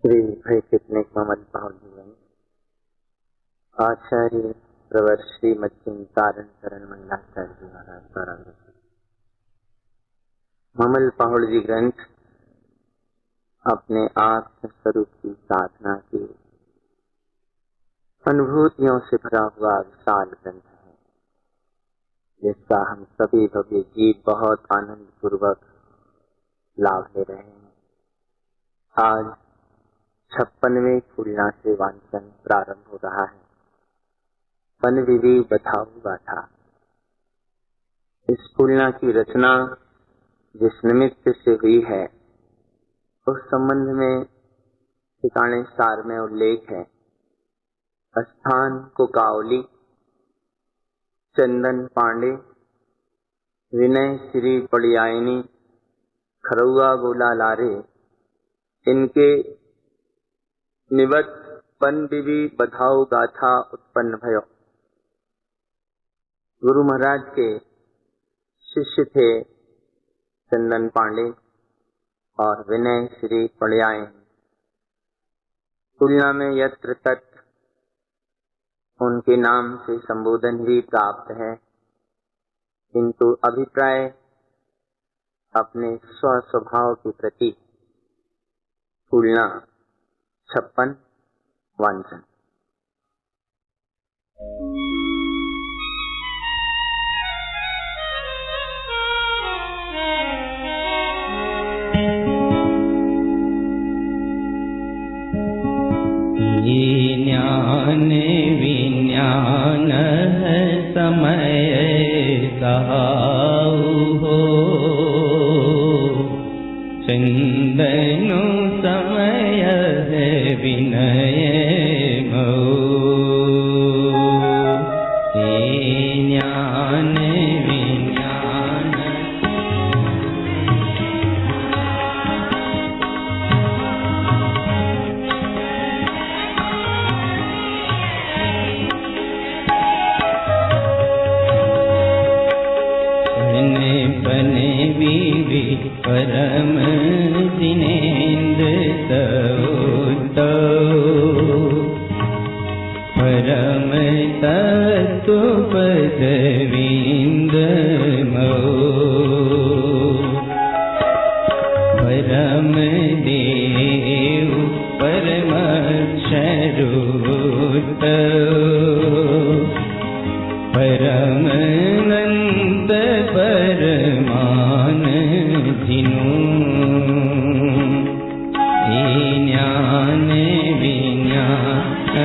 श्री भय कितने ममल पाहुल जीवन आचार्य प्रवर श्रीमद चिंतारण शरण मंगलाचार्य जी महाराज द्वारा ममल पाहुल जी ग्रंथ अपने आत्म स्वरूप की साधना की अनुभूतियों से भरा हुआ विशाल ग्रंथ है, जिसका हम सभी भव्य जीव बहुत आनंद पूर्वक लाभ ले रहे हैं। आज 56वें फूलना से वांचन प्रारंभ हो रहा है। वन विधि बताऊ गाथा। इस फूलना की रचना जिस निमित्त से हुई है, उस संबंध में ठिकाने सार में उल्लेख है। स्थान कोकावली, चंदन पांडे, विनय श्री पड़ियायनी, खरौआ गोला लारे, इनके निवत वन विधि बधाऊ गाथा उत्पन्न भयो। गुरु महाराज के शिष्य थे चंदन पांडे और विनय श्री पड़ियायन। तुलना में यत्र तत्र उनके नाम से संबोधन भी प्राप्त है, किंतु अभिप्राय अपने स्वभाव के प्रति फूलना 56 वांचन। ज्ञान विज्ञान समय सहाऊ हो, चंदनु समय है विनय मऊ। ज्ञान विज्ञान बने बीवी परम दिनेन्द्र तो परम तत्व पदवीन्द्र मऊ। परम देव परम क्षरुत, परम नंद परमान जिनु। ज्ञान विज्ञान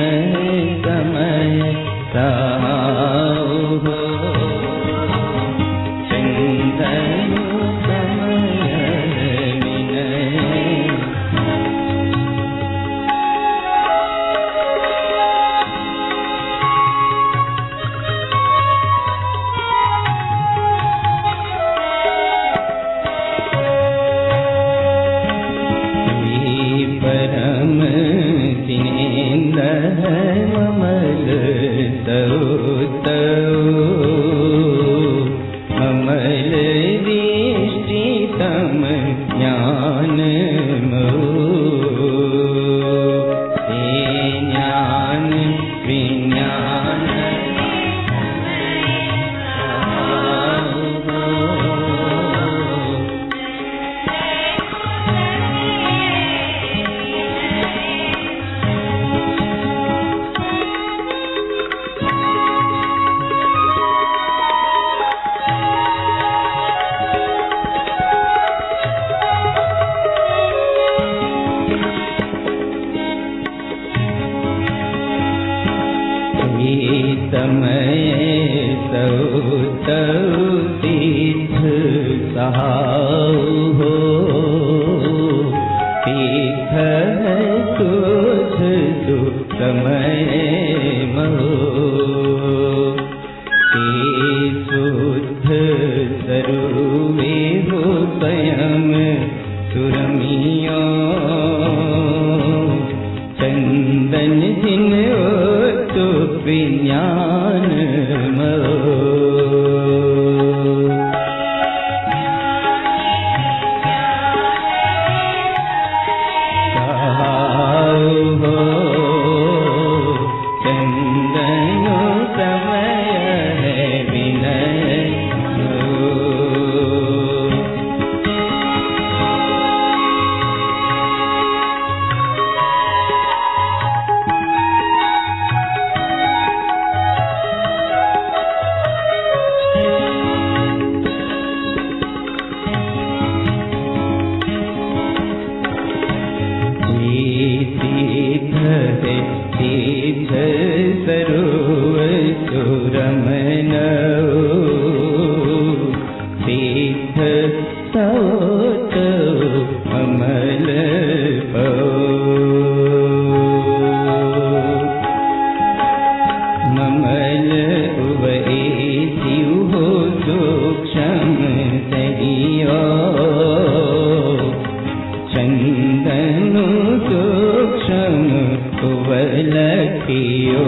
समय साहु हो, चंदन समय विनय। परम दिनेन्द्र ममल तौ ममल दृष्टि तम ज्ञान मऊ। ज्ञान विज्ञान समय सौ तीर्थ सहाऊ हो, तीर्थ तुझ समय महो। शुद्ध सरुवे हो स्वयं सुरमियों, चंदन जिन तो विज्ञान मऊ। धनु सूक्ष्म कुवलखियो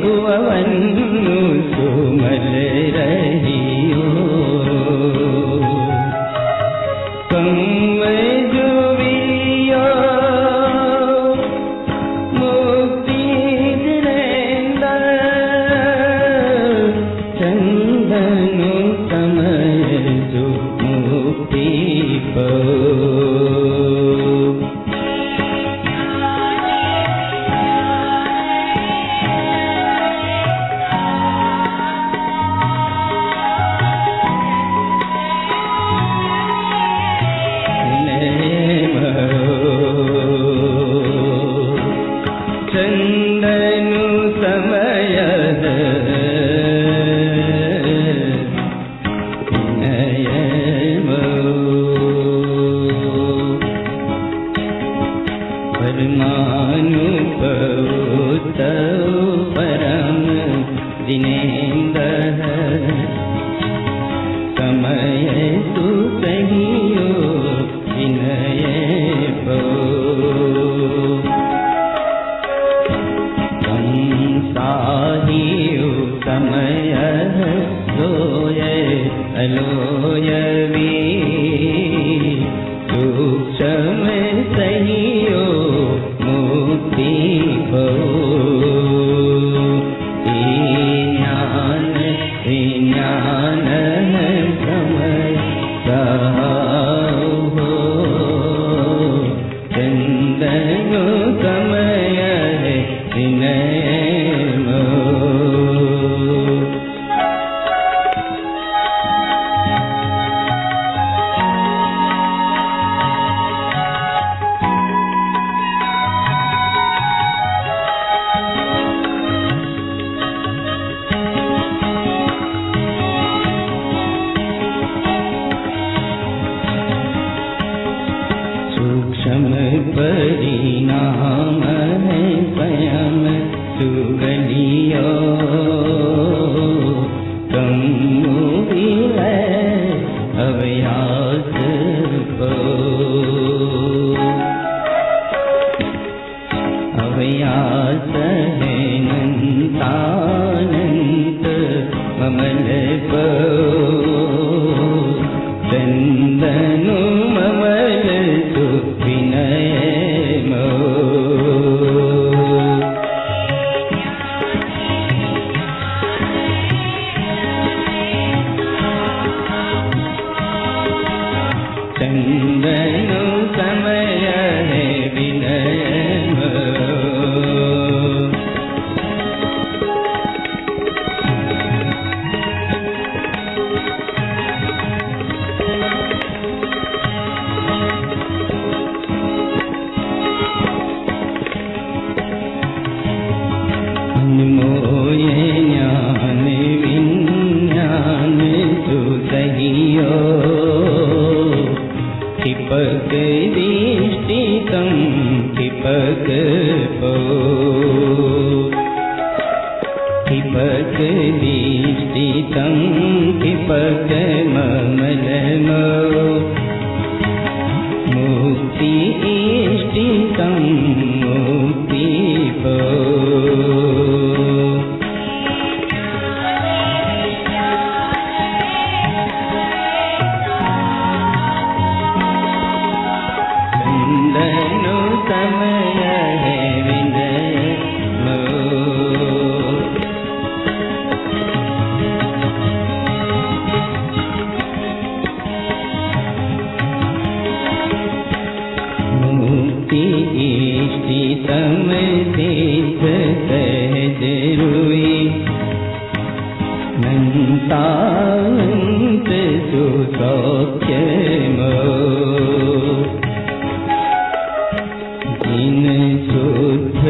उपवनु सुमल रहियो कम जुवियो मुक्ति दिनेंद्र चंदनु समय जो मुक्ति परिणाम है स्वयं सुगलियो कम है अभ्यास को अभ्यास है नंतानंत ममल को चंदनु ममल विनय चंदनु समय है विनय मोये ज्ञान विज्ञान सुसहियो क्षिपक दृष्टितं क्षिपक पो क्षिपक दृष्टितं क्षिपक ममलमो मुक्ति इष्टितं मुक्ति पो चंदनु समय है विनय मुक्ति इष्टितम तीर्थ सहज रुई नंतावंत सुसौख्य दीन शुद्ध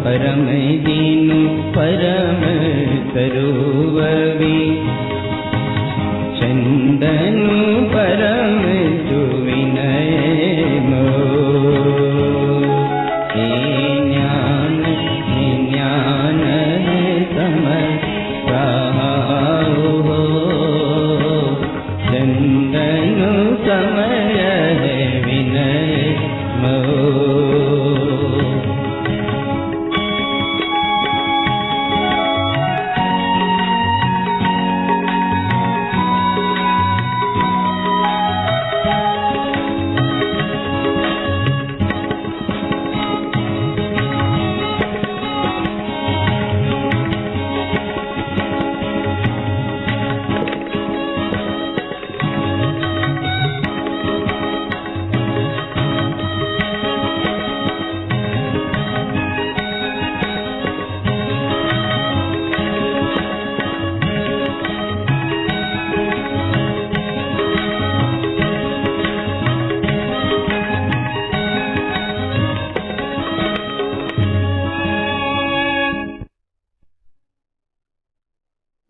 परम दीन परम सरोवरी चंदनु परम सुविनय ज्ञान ज्ञान समय चंदनु समय है विनय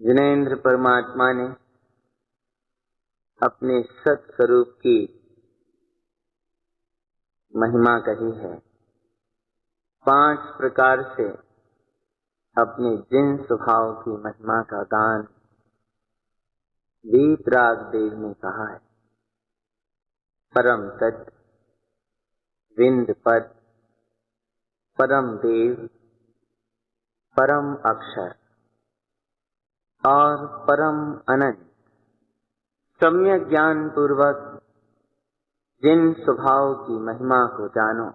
जिनेंद्र परमात्मा ने अपने सत स्वरूप की महिमा कही है। 5 प्रकार से अपने जिन स्वभाव की महिमा का गान वीतराग देव ने कहा है। परम तत्व, विंद पद, परम देव, परम अक्षर और परम अनंत। सम्यक ज्ञान पूर्वक जिन स्वभाव की महिमा को जानो,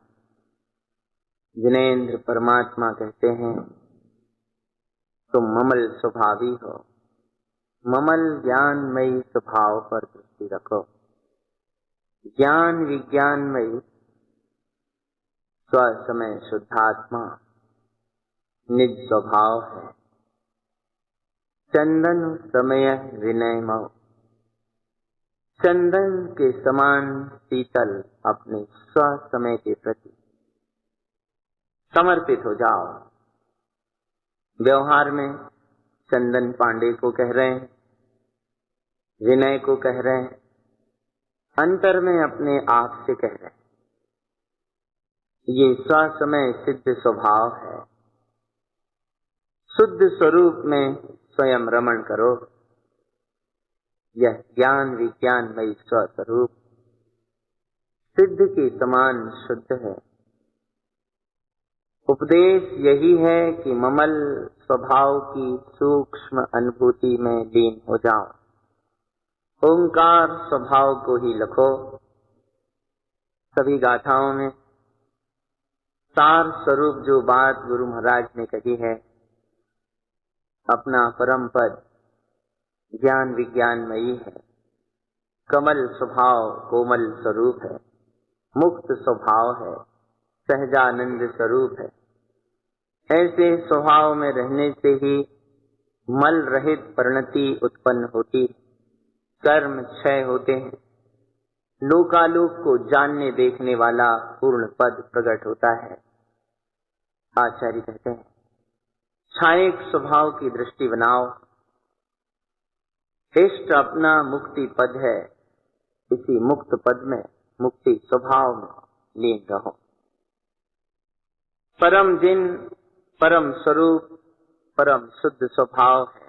जिनेंद्र परमात्मा कहते हैं तुम ममल स्वभावी हो। ममल ज्ञानमयी स्वभाव पर दृष्टि रखो। ज्ञान विज्ञानमयी स्वसमय शुद्धात्मा निज स्वभाव है। चंदन समय विनयमय, चंदन के समान शीतल अपने स्वसमय के प्रति समर्पित हो जाओ। व्यवहार में चंदन पांडे को कह रहे हैं, विनय को कह रहे हैं, अंतर में अपने आप से कह रहे हैं। ये स्वसमय सिद्ध स्वभाव है। शुद्ध स्वरूप में स्वयं रमण करो। यह ज्ञान विज्ञानमयी स्वस्वरूप सिद्ध के समान शुद्ध है। उपदेश यही है कि ममल स्वभाव की सूक्ष्म अनुभूति में लीन हो जाओ। ओंकार स्वभाव को ही लखो। सभी गाथाओं में सार स्वरूप जो बात गुरु महाराज ने कही है, अपना परम पद ज्ञान विज्ञानमयी है। कमल स्वभाव कोमल स्वरूप है। मुक्त स्वभाव है। सहजानंद स्वरूप है। ऐसे स्वभाव में रहने से ही मल रहित परिणति उत्पन्न होती, कर्म क्षय होते हैं, लोकालोक को जानने देखने वाला पूर्ण पद प्रकट होता है। आचार्य कहते हैं छायक स्वभाव की दृष्टि बनाओ। इष्ट अपना मुक्ति पद है। इसी मुक्त पद में, मुक्ति स्वभाव में लीन रहो। परम जिन, परम स्वरूप, परम शुद्ध स्वभाव है।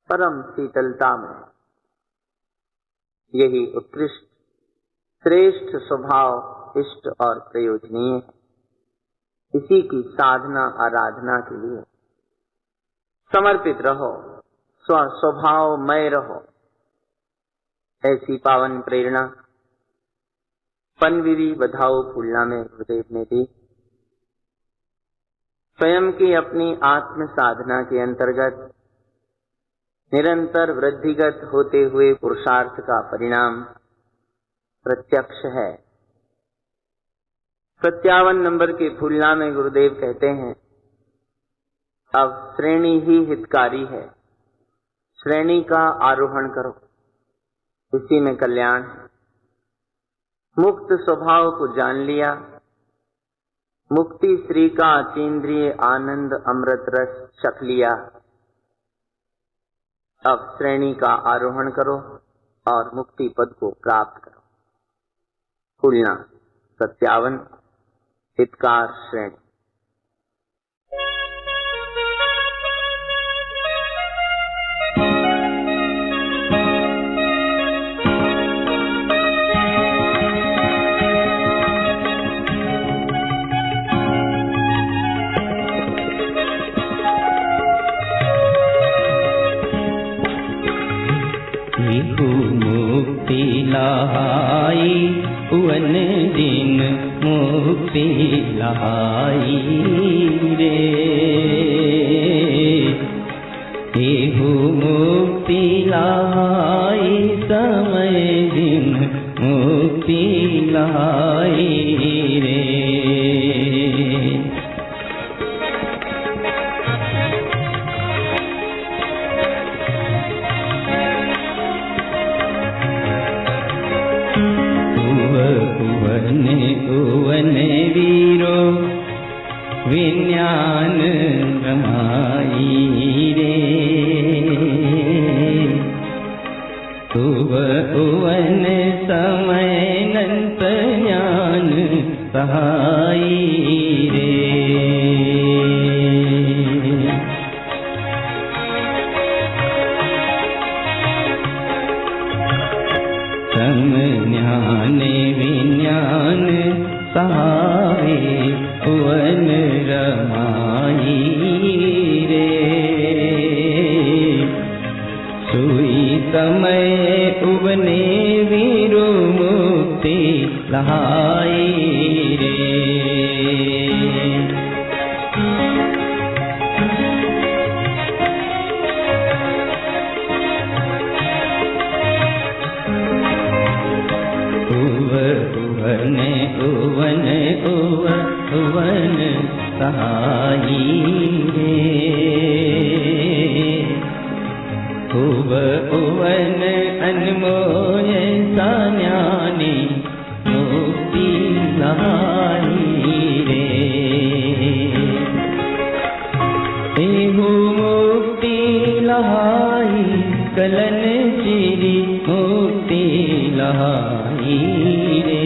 परम शीतलता में यही उत्कृष्ट श्रेष्ठ स्वभाव इष्ट और प्रयोजनीय है। इसी की साधना आराधना के लिए समर्पित रहो। स्वभावमय रहो। ऐसी पावन प्रेरणा पनविरी बधाओ फूलना में गुरुदेव ने दी। स्वयं की अपनी आत्म साधना के अंतर्गत निरंतर वृद्धिगत होते हुए पुरुषार्थ का परिणाम प्रत्यक्ष है। 57 नंबर के फूलना में गुरुदेव कहते हैं अब श्रेणी ही हितकारी है। श्रेणी का आरोहण करो, इसी में कल्याण है। मुक्त स्वभाव को जान लिया। मुक्ति श्री का अतीन्द्रिय आनंद अमृत रस चख लिया। अब श्रेणी का आरोहण करो और मुक्ति पद को प्राप्त करो। फूलना 57 हितकार श्रेणी। मुक्ति लहाई वन दिन मुक्ति लहाई रे। एहु मुक्ति लहाई समय दिन मुक्ति लहाई रे। भुवन वीरो विज्ञान रमाई रे। लहाई रे। उवन उवन सहाई रे। उवन अनमोल सान्यानी मुक्ति लहाई रे। एहु मुक्ति लहाई कलन चिरी मुक्ति लहाई रे।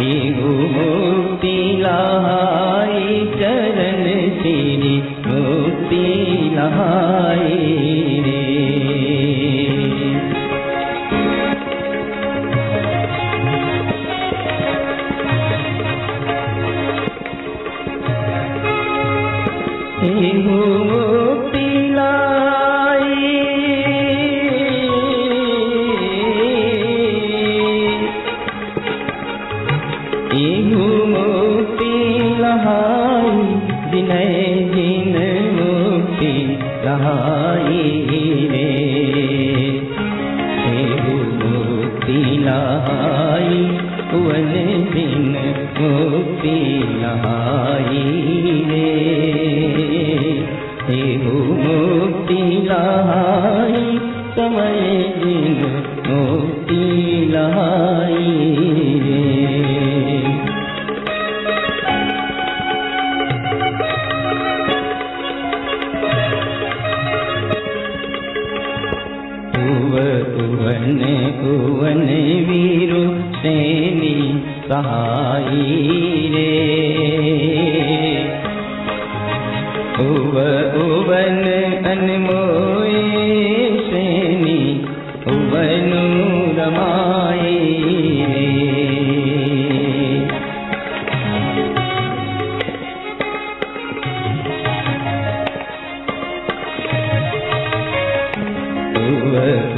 एहु मुक्ति लहाई चरण चिरी मुक्ति लहाई रे। एहु मुक्ति लाई एहु मुक्ति लहाई जिनय जिन मुक्ति लहाई रे। एहु मुक्ति लहाई उवन जिन मुक्ति लहाई रे। एहु मुक्ति लहाई समय जिन मुक्ति लहाई रे। उवन वीरु सेनी सहाई रे। उवन अनमोए सेनी उवनु रमाई रे।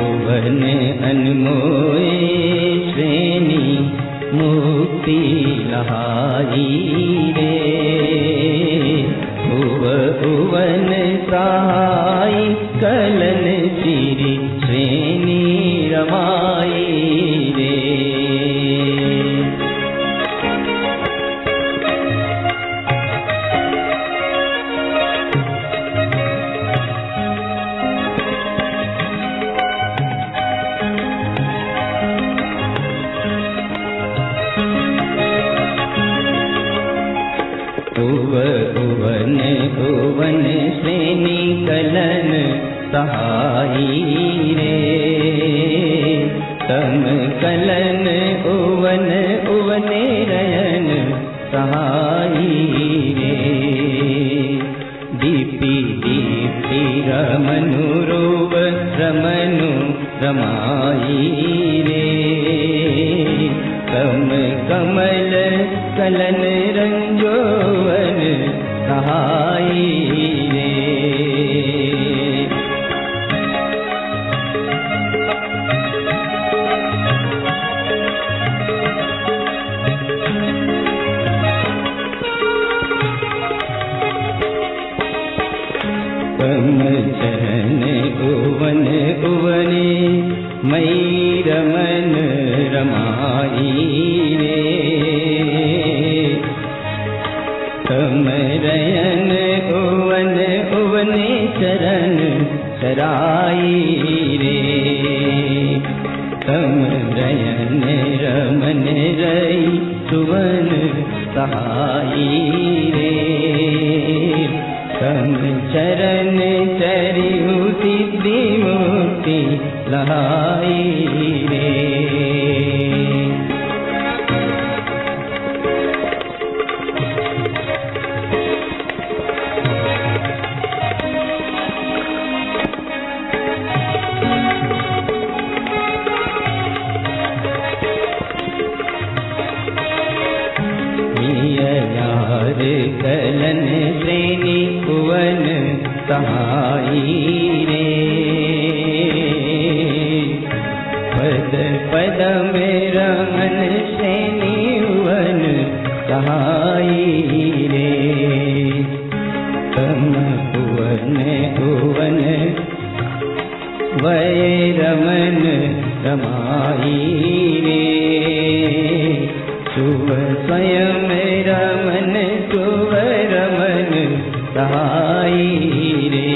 उवन अनमोए श्रेणी मुक्ति लहाई रे। उवन सहाई कलन चिरी श्रेणी रमाई रे। उवन श्रेणी कलन सहाई रे। तम कलन उवन उवने रयन सहाई रे। दीप्ति दीप्ति रमनु रोव रमनु रमाई रे। तम कमल कलन रंजोवन सहाई रे। कम चरण उवन उवने मई रमन रमाई रे। कम रयन उवन उवने चरण चराई रे। कम रयन रमन रई सुवन सहाई रे। कम चरण चरिहु सिद्धि मुक्ति लहाई रे। कलन श्रेणी उवन सहाई रे। पद तम भुवन भुवन वै रमन रमाई रे। शुभ स्वयं रमन शुभ रमन सहाई रे।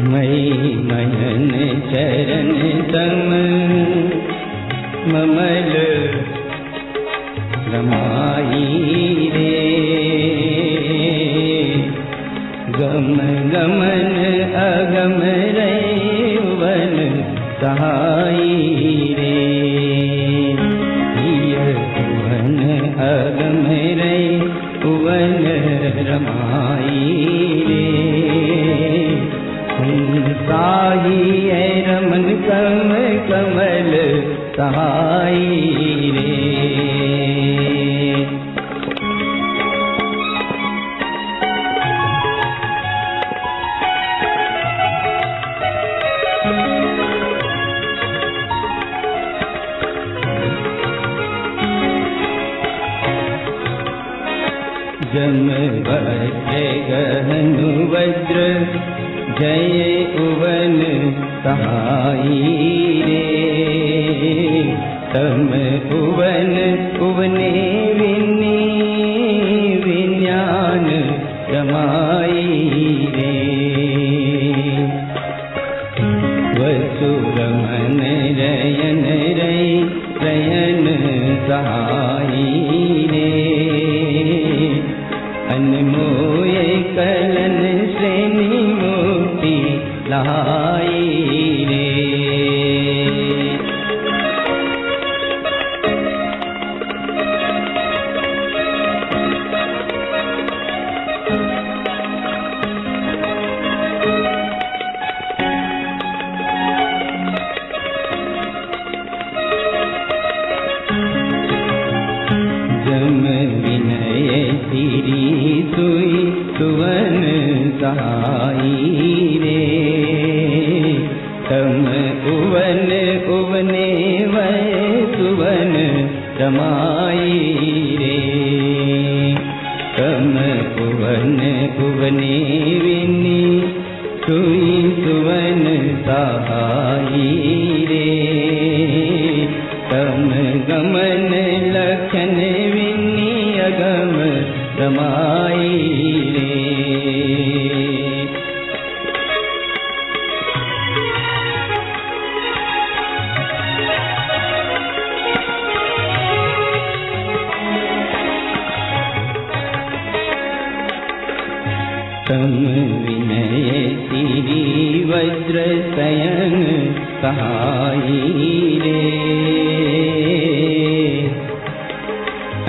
मई मयन चरण तम ममल रमाई रे। गम गमन अगम रैवन सहाई रे। भुवन अगम रैवन रमाई रे। साही रमन कम कमल सहाई रे। जम वज्र गहनु वज्र जय उवन सहाई रे। तम उवन उवने विनी विज्ञान रमाई रे। वसुरमन रयन रयन सहाई रे। अनमोय कलन श्रेणी मुक्ति लाई रे। जम विनय सिरी सुई सुवन सहाई रे। तम उवन उवने वै सुवन रमाई रे। तम उवन उवने विनी सुई सुवन सहाई रे। तम गमन लखन विनी अगम रमाई रे। तम विनय सिरी वज्र शयन सहाई रे।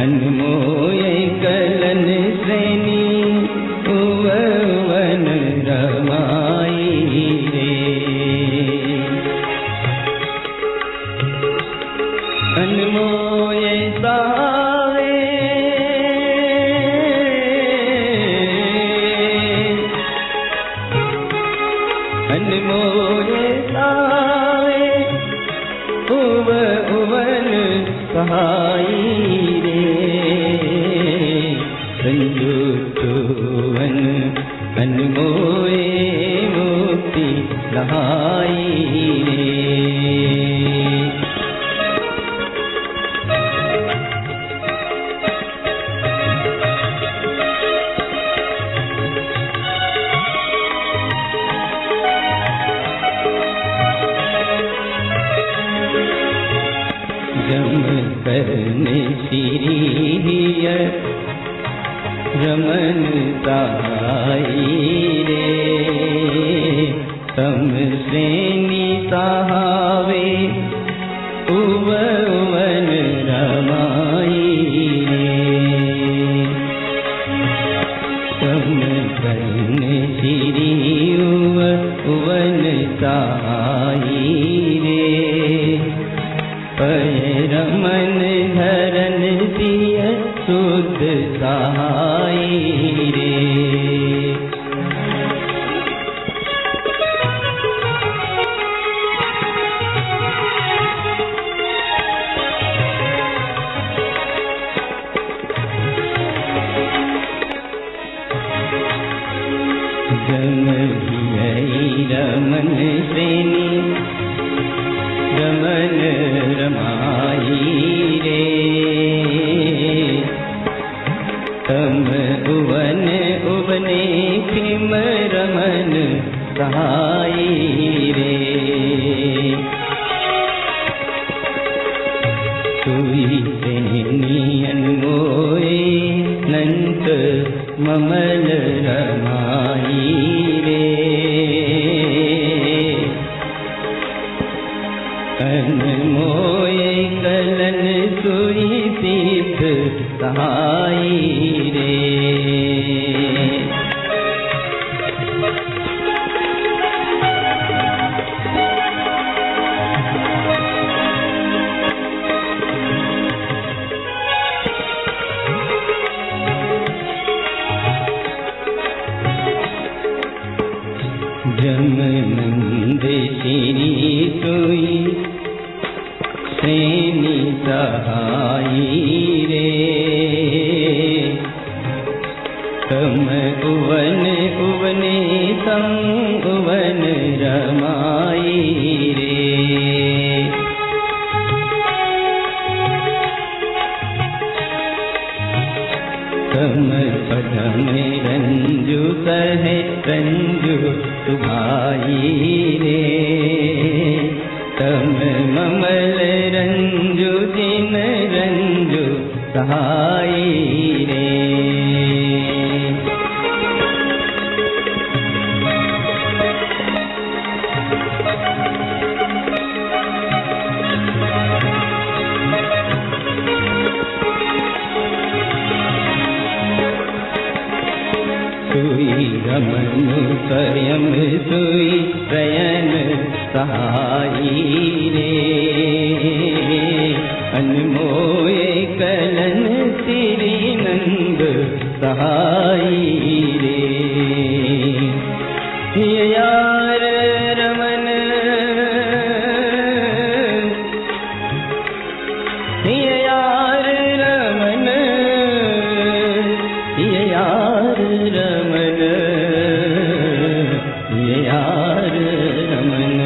अनमोय कलन श्रेणी उवन रमाई रे। अनमोय सावे अनमोय सावे उवन सहाई रे। संयुक्तवन अनमोय मुक्ति लहाई रे। जम करने श्री रमन सहाई रे। तम श्रेणी सहावे उवन रमाई रे। तम करने श्री उवन सहाई रे। रमन धरन दिय शुद्ध सहाई रे। जम रमन श्रेणी रमन रमाई रे तम उवन उवने खिम रमन सहाई रे सुई सेनी अनमोए नंत ममल रमाई रे अनमोए कलन सुई सिद्ध सहाई रे जमनंद श्री सोई श्रेणी सहाई रे तम उवन उवने सम उवन रमाई रे तम पदम रंजु सहे रंजु सुभाई रे तम ममल रंजु जिन रंजु सहाई रे सुई रमन स्वयं सुई प्रयन सहाई रे अनमोए कलन श्री नंद सहाई रे यार रमन यार रमन यार रमन यार रमन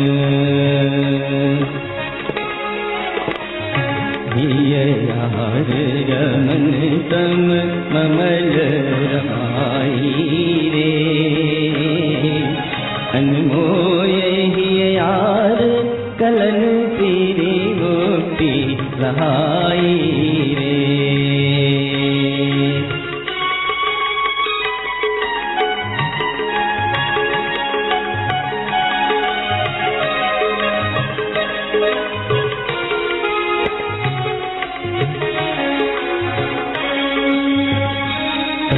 यार रमन तम ममल रमाई रे अनमोए ही यार कलन तेरी गोपी सहाई रे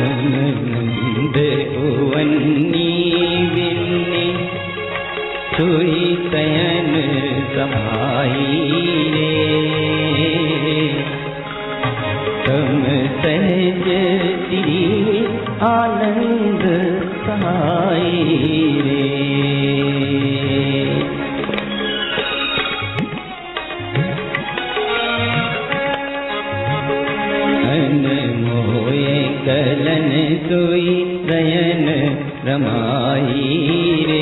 नंद उवन्नी विन्नी सुई तयन सहाई रे तम सहज श्री आनंद सहाई रे अनमोए कलन सुई नयन रमाई रे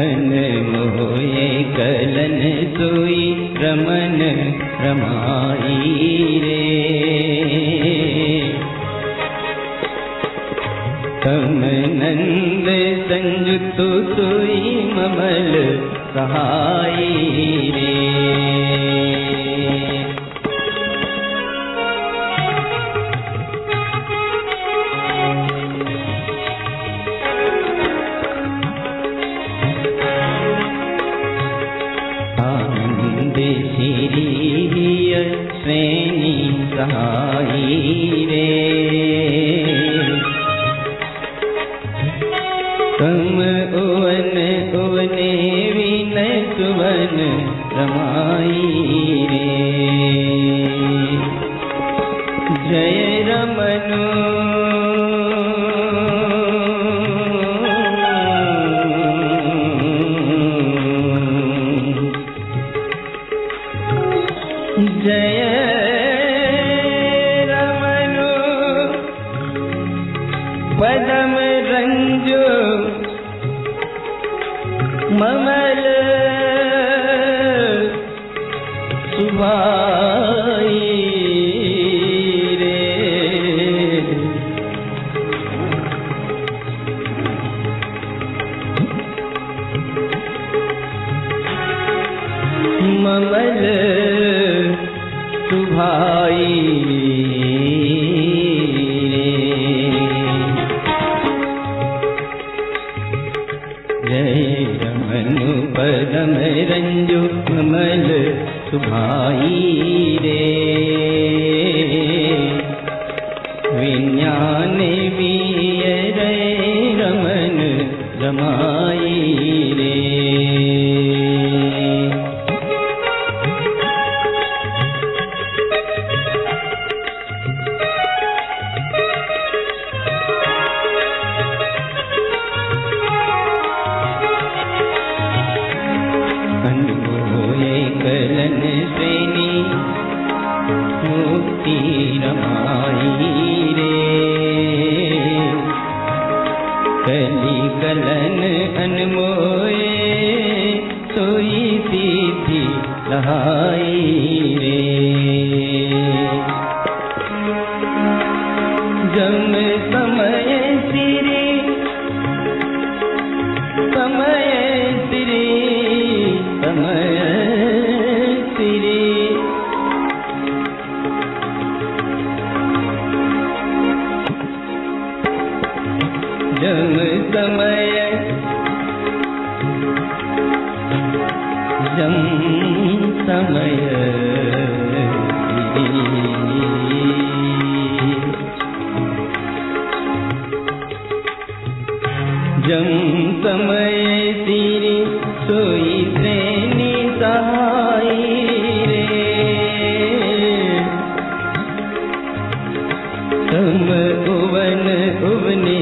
अनमोए कलन सुई रमन रमाई रे तम नंद संयुक्त सुई ममल सहाई रे श्रेणी सहाई रे तम उवन उवने विनय सुवन रमाई रे जय रमनु जय रमनु पदम रंजो ममल सुभाई रे। ममल सुभाई पदम रंजो कमल सुभाई रे। विज्ञान वियर रमन रमाई रे। कलन श्रेणी मुक्ति रमाई रे। कली कलन अनमोए सोई सिद्धि लहाई रे। जम समय सिरी समय सिरी समय जम समय जम समय जम समय सिरी सोई श्रेणी सहाई रे। तुम उवन उवने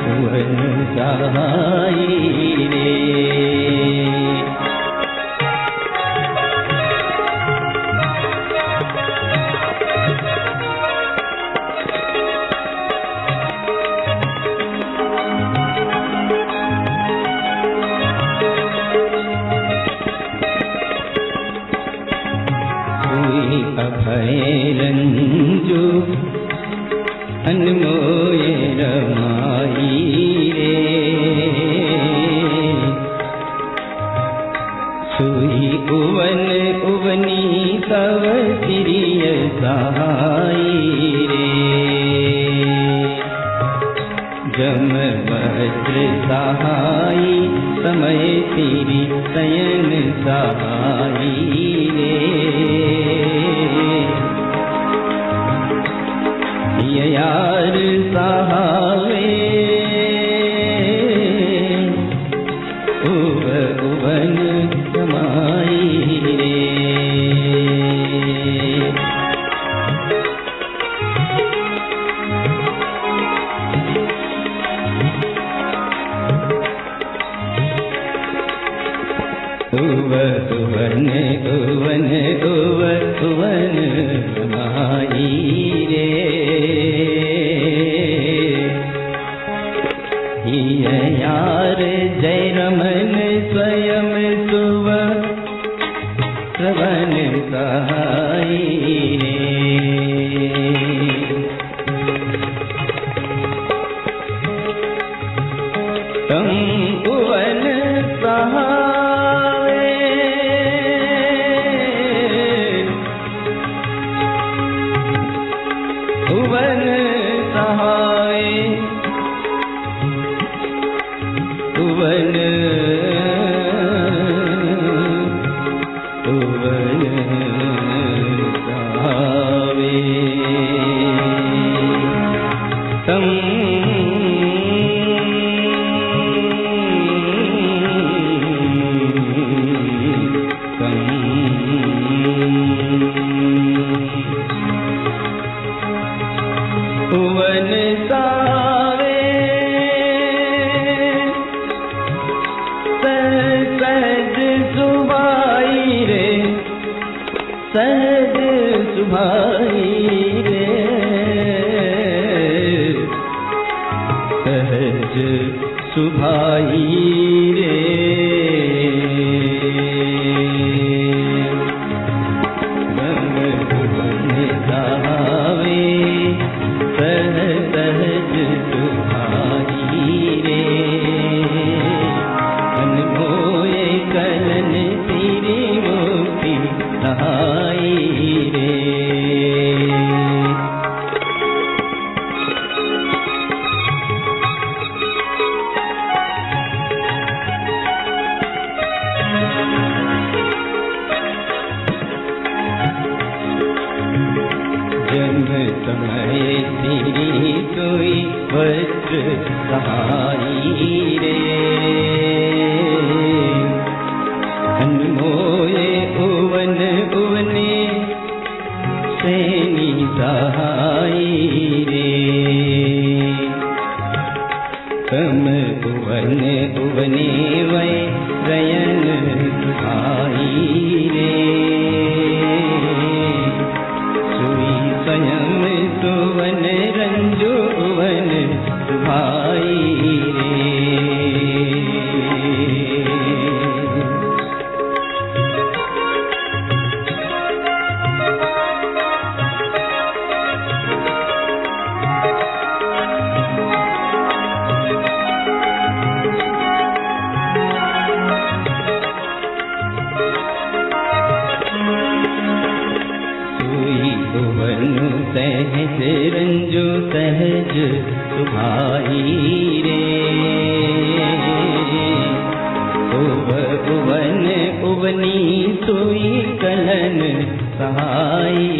उवन सहाई रे। अभय रंजो अनमोय रमाई रे। सुई उवन उवनी तव सिरिय सहाई रे। जम वज्र सहाई समय सिरि शयन सहाई रे। यार सहावे उवन समाई रे। उवन उवन उवन समाई रे। यार जय रमन स्वयं सुव श्रवण सहाई रे। तम उवन सहावे उवन सहाय उवन उवन सहावे। तम उवन सावे सहज सुभाई रे। सहज सुभाई रे। सुभाई रे। जन्म समय तेरी कोई वज्र सहाई रे। अनमोले उवन उवने सैनी सहाई रे। कम उवन उवने वै रयन सुहाई रे। स्वयं सुवन रंजो वन सुभाई रे। सहज रंजो सहज सुभाई रे। उवन उवनी सोई कलन सहाई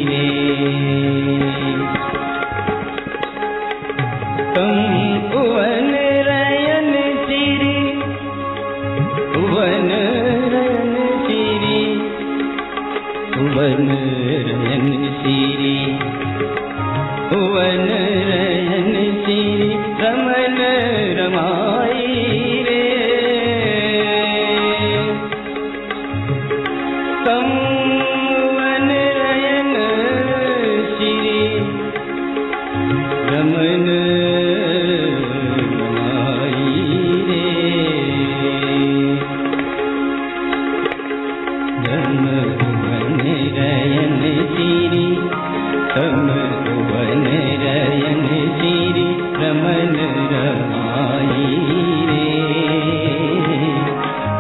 रे। तुम उवन रयन सिरी उवन रयन सिरी उवन रयन सिरी उवन रयन सिरी रमन रमाई रे। तुम उवन रयन सिरी रमन रमाई रे। रम उवन रयन सिरी तम उवन रयन सिरी रमन रमाई रे।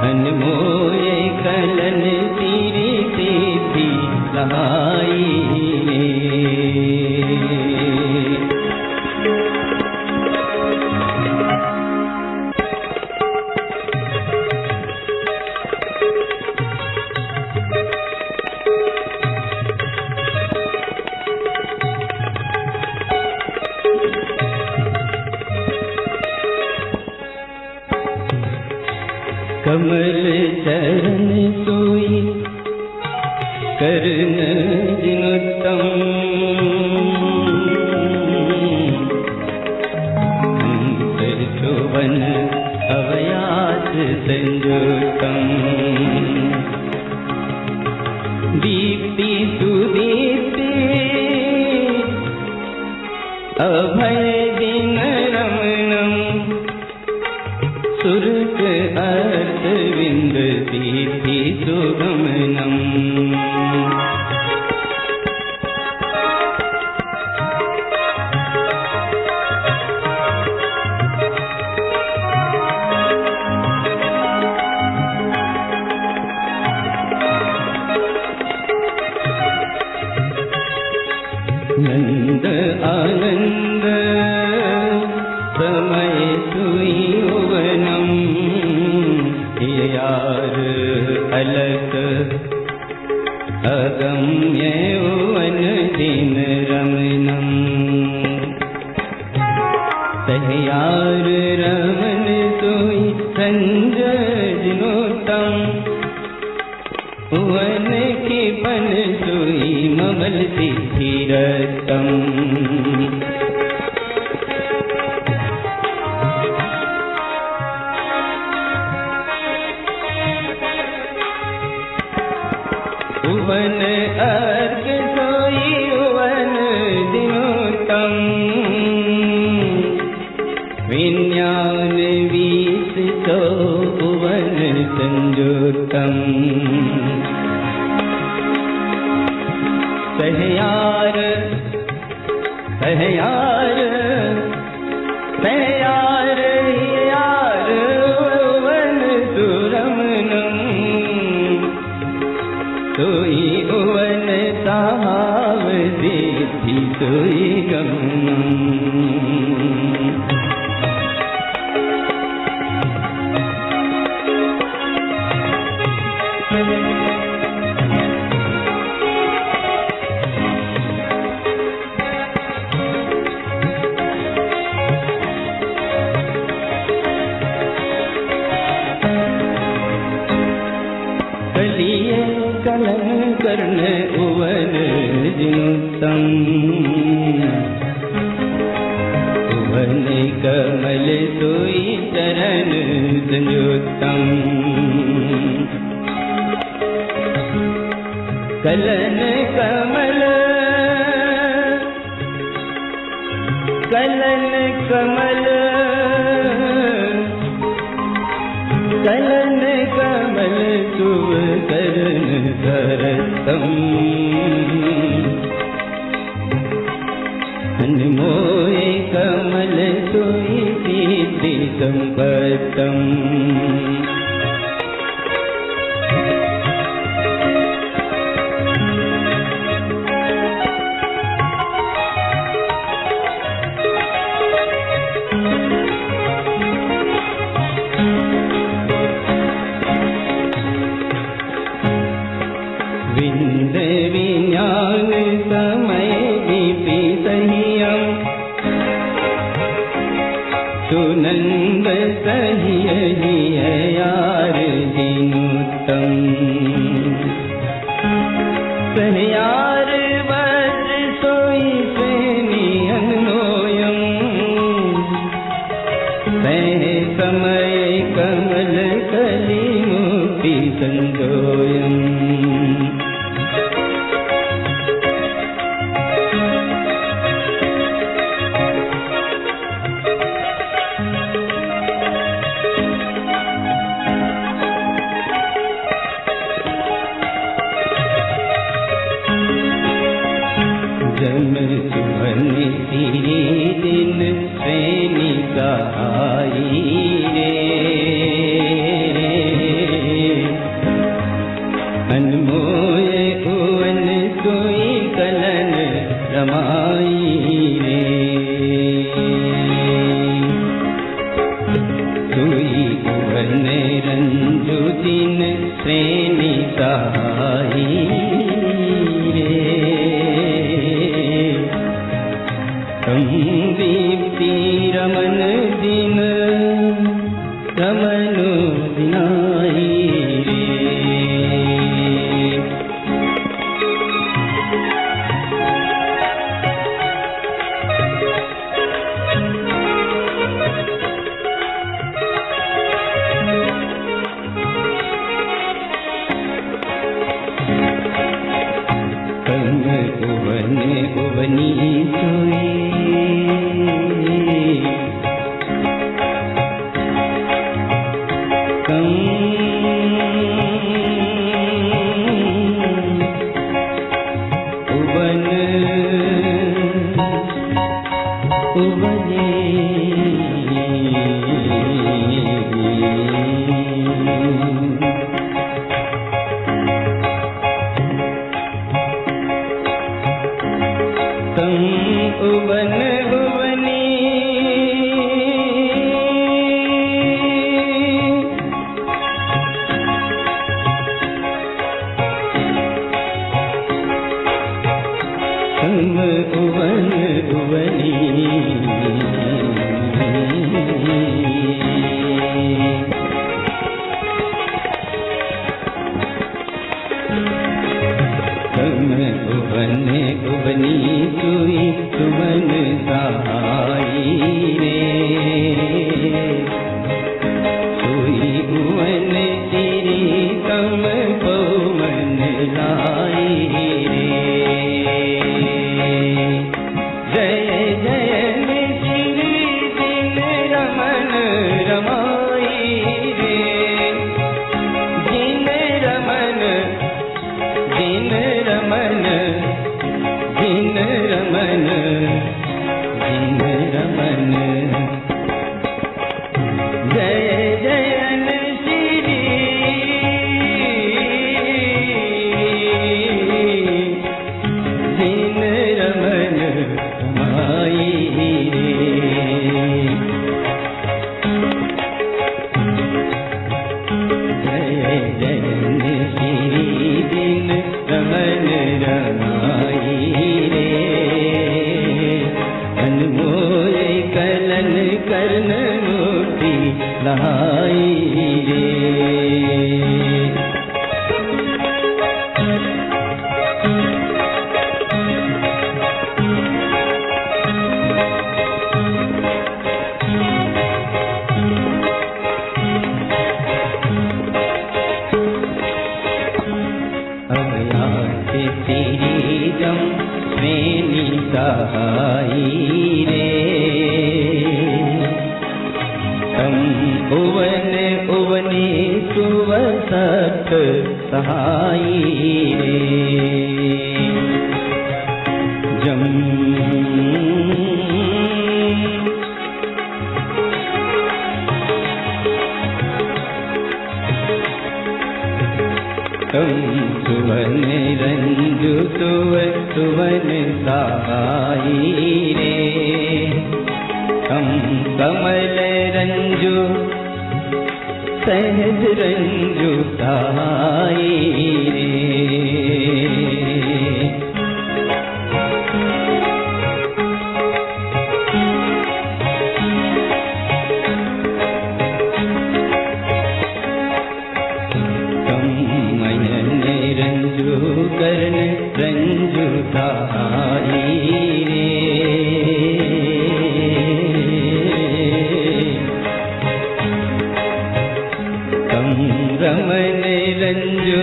अनमोले कलन सिरी सिद्धि लहाई रे। कमल चरण सोई कर्ण जिनुत्तम। सुवन अवयास संयुक्तम। दीप्ति सुदीप्ति अभय दिन रमणम। सुरक अर्थ विंद दीप्ति सुगमनम। नंद आनंद समय सुई उवनम। यार अलक अगम्य उवन दिन रमनम। सहयार रमन सोई संजनोत्तम। उवन के बन सोई ममल सिद्धिरतम। उवन अर्घ सोई उवन दिनोत्तम। विज्ञान संजोतम सहयार सहयार सहयार यार वन सुरमनम सोई उवन साव देती सोई गमनम कर्ण उवन जिनुतम उवन कमल सोई चरण संयुतम कलन कमल कलन कमल कलन कमल सुव करण धरतम अनमोय कमल सोई सिद्धि संपतम विंद विज्ञान समय विपि सह्यम सुनंद सह्य यार जिनुतम सहयार वज्र सोई श्रेणी अन्वयम सह समय कमल कली मुक्ति संजोयम जम सुवन सिरी दिन श्रेणी सहाई रे अनमोय उवन सोई कलन रमाई रे सोई उवन रंजु दिन श्रेणी सहाई दीप्ति रमन दिन रमनु दिनाई रे कम उवन उवनी सोई उवन उवने तम उवन उवनी तम उवन उवनी भुवन कर्ण मूर्ति लहाई रे। सहाई रे तम उवन उवने सुवसत सहाई रे। जम तम सुवन रंजु सुवन सहाई रे तम कमल रंजु सहज रंजु सहाई रे। कर्ण रंजु सहाई रे तम रमन रंजु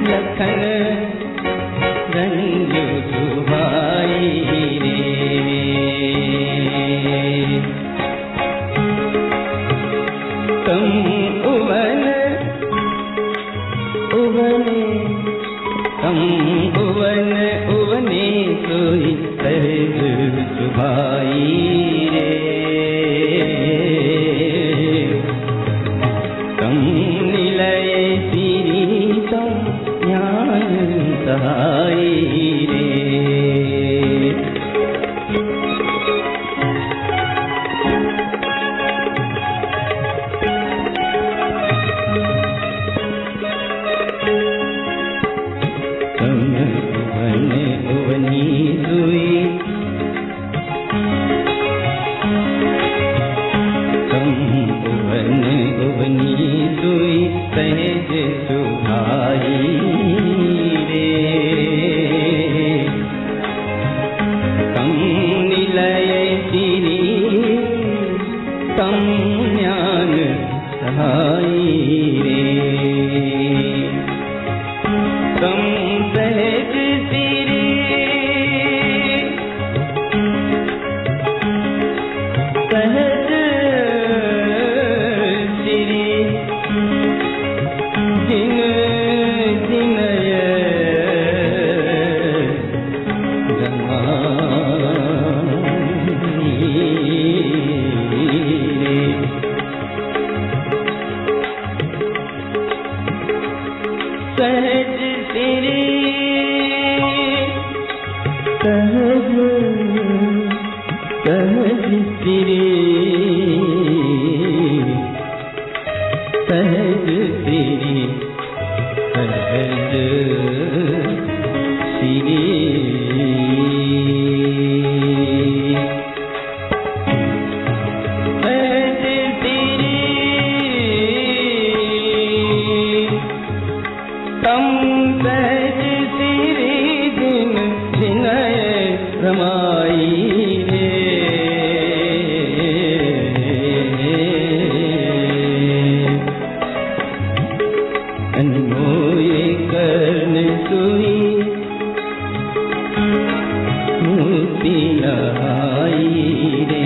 लखन रंजु सुहाई रे। तम उवन उवने तम उवन उवने सोई सहज सुभाई रे। तम निलय सिरी तम ज्ञान सहाई रे। सहज सुभाई रे तम निलय सिरी तम ज्ञान सहाई रे। तम सहज सिरी सहज सहज सिरी सहज सहज सिरी सहज सिरी सहज सिरी रमाई रे। अनमोल कर्ण सुई मूर्ति लहाई रे।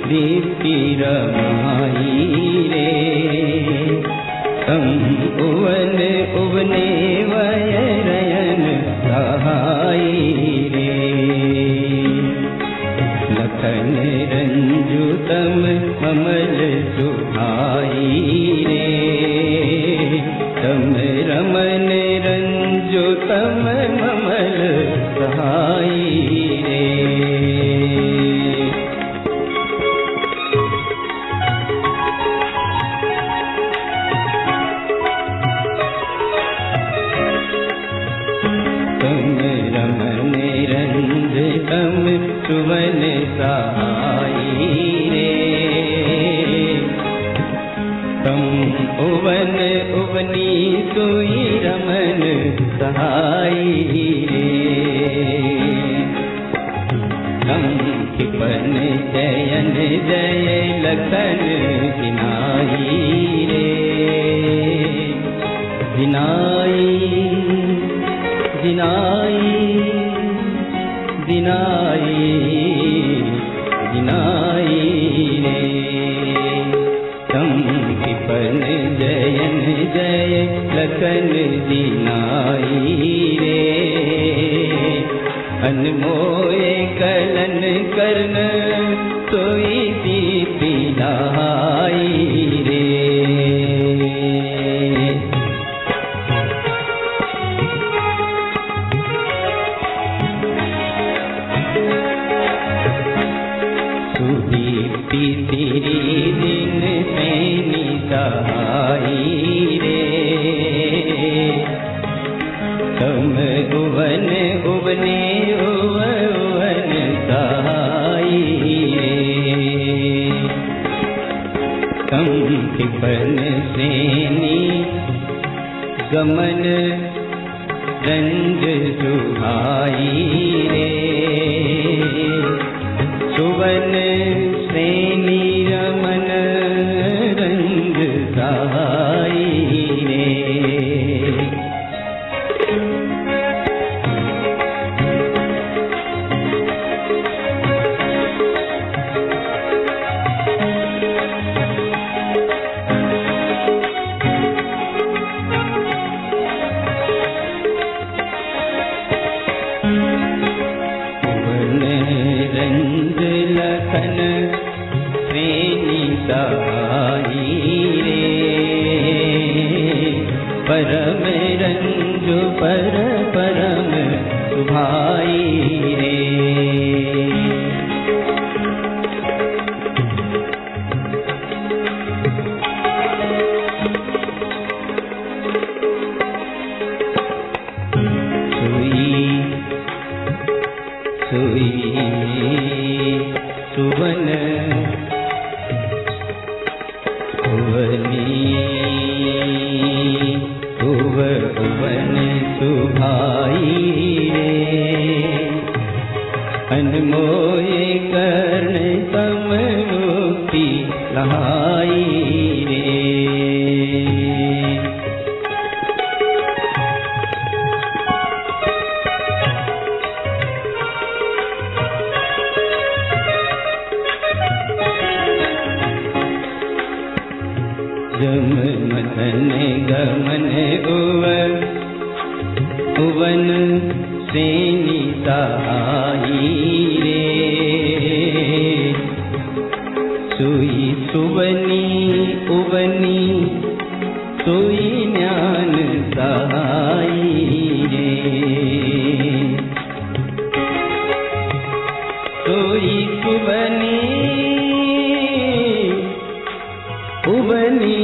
दीप्ति रमाई रे तम उवन उवने वयरयन सहाई रे। लखन रंजु तम कमल सुहाई रे सहाई रे। तम रमन रंज तम सुवन सहाई रे। तम उवन उवनी सोई रमन सहाई रे। तम कृपन जयन जय लखन जिनाई रे। जिनाई जिनाई जिनाई जिनाई रे। तम कृपन जयन जय लखन जिनाई रे। अनमोय कलन करन सोई दीपी लाई रे। सुदीप्ति तेरी दिन सैनी सहाई रे। तम उवन उवने उवन सहाई रे। तम कृपन सेनी गमन रंज सुहाई रे। सुवन सेनी रमन रंग सहाई रे। रंज लखन श्रेणी सहाई रे। परम रंजु पर परम सुभाई रे। सोई सुवन उवनी उवन सुभाई रे। अनमोय कर्ण तम मुक्ति लहाई रे। जम मदन गमन उवन सेनी सहाई रे। सोई सुवनी उवनी सोई ज्ञान सहाई रे। सोई सुवनी उवनी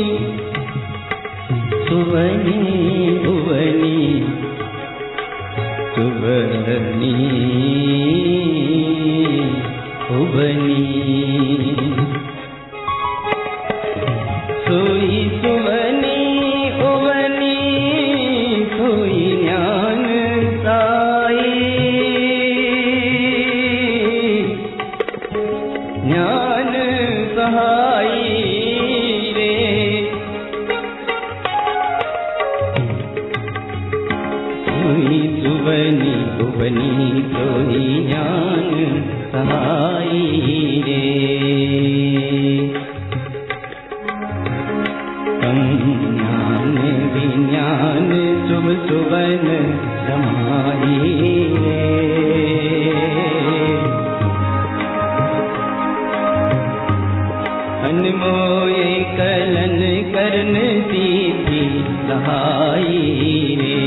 सुवनी उवनी सुवनी उवनी सोई सुवनी उवनी सोई ज्ञान साई। ज्ञान सहाई सुवनी उवनी सोई ज्ञान सहाई रे। तम ज्ञान विज्ञान शुभ सुवन समाई रे। अनमोय कलन करन दीपी सहाई रे।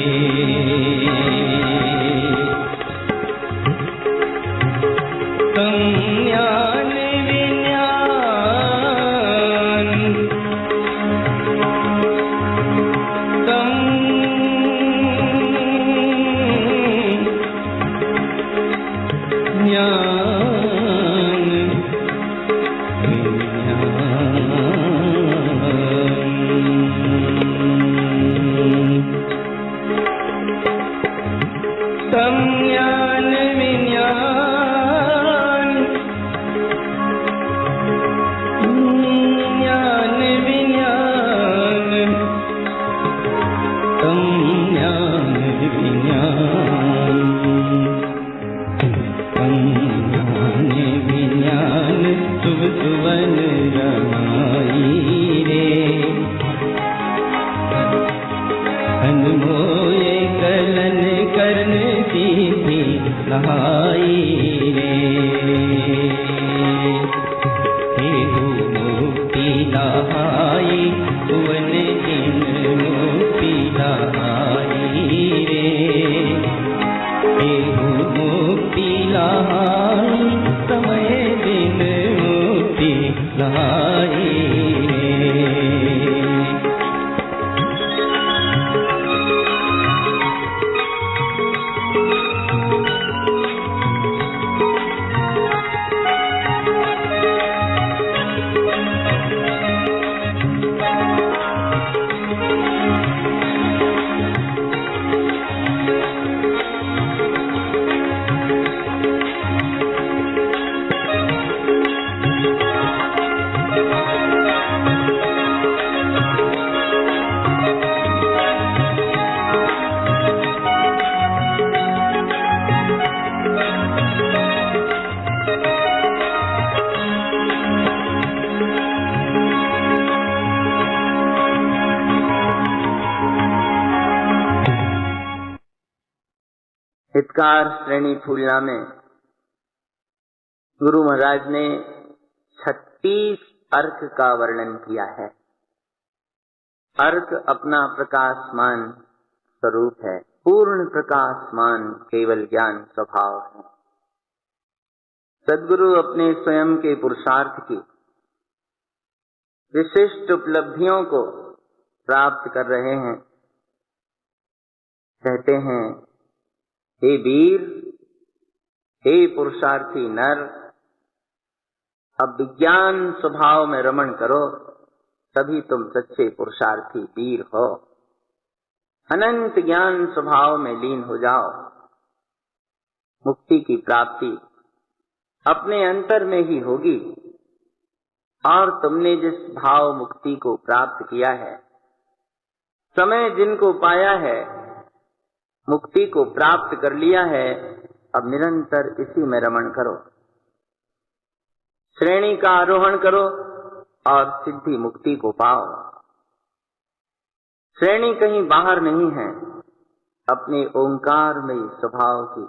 तम ज्ञान विज्ञान, तम ज्ञान विज्ञान शुभ सुवन रमाई रे। अनमोए कलन करन सीधी सहाई रे। हेहु मुक्ति लहाई भुवन जिन मुक्ति लहाई रे। हेहु मुक्ति लहाई समय दिन मुक्ति लहाई रे। हितकार श्रेणी फूलना में गुरु महाराज ने 36 अर्क का वर्णन किया है। अर्क अपना प्रकाशमान स्वरूप है, पूर्ण प्रकाशमान केवल ज्ञान स्वभाव है। सद्गुरु अपने स्वयं के पुरुषार्थ की विशिष्ट उपलब्धियों को प्राप्त कर रहे हैं। कहते हैं, हे वीर, हे पुरुषार्थी नर, अब विज्ञान स्वभाव में रमण करो, तभी तुम सच्चे पुरुषार्थी वीर हो। अनंत ज्ञान स्वभाव में लीन हो जाओ। मुक्ति की प्राप्ति अपने अंतर में ही होगी। और तुमने जिस भाव मुक्ति को प्राप्त किया है, समय जिनको पाया है, मुक्ति को प्राप्त कर लिया है, अब निरंतर इसी में रमण करो। श्रेणी का आरोहण करो और सिद्धि मुक्ति को पाओ। श्रेणी कहीं बाहर नहीं है, अपने ओंकारमयी स्वभाव की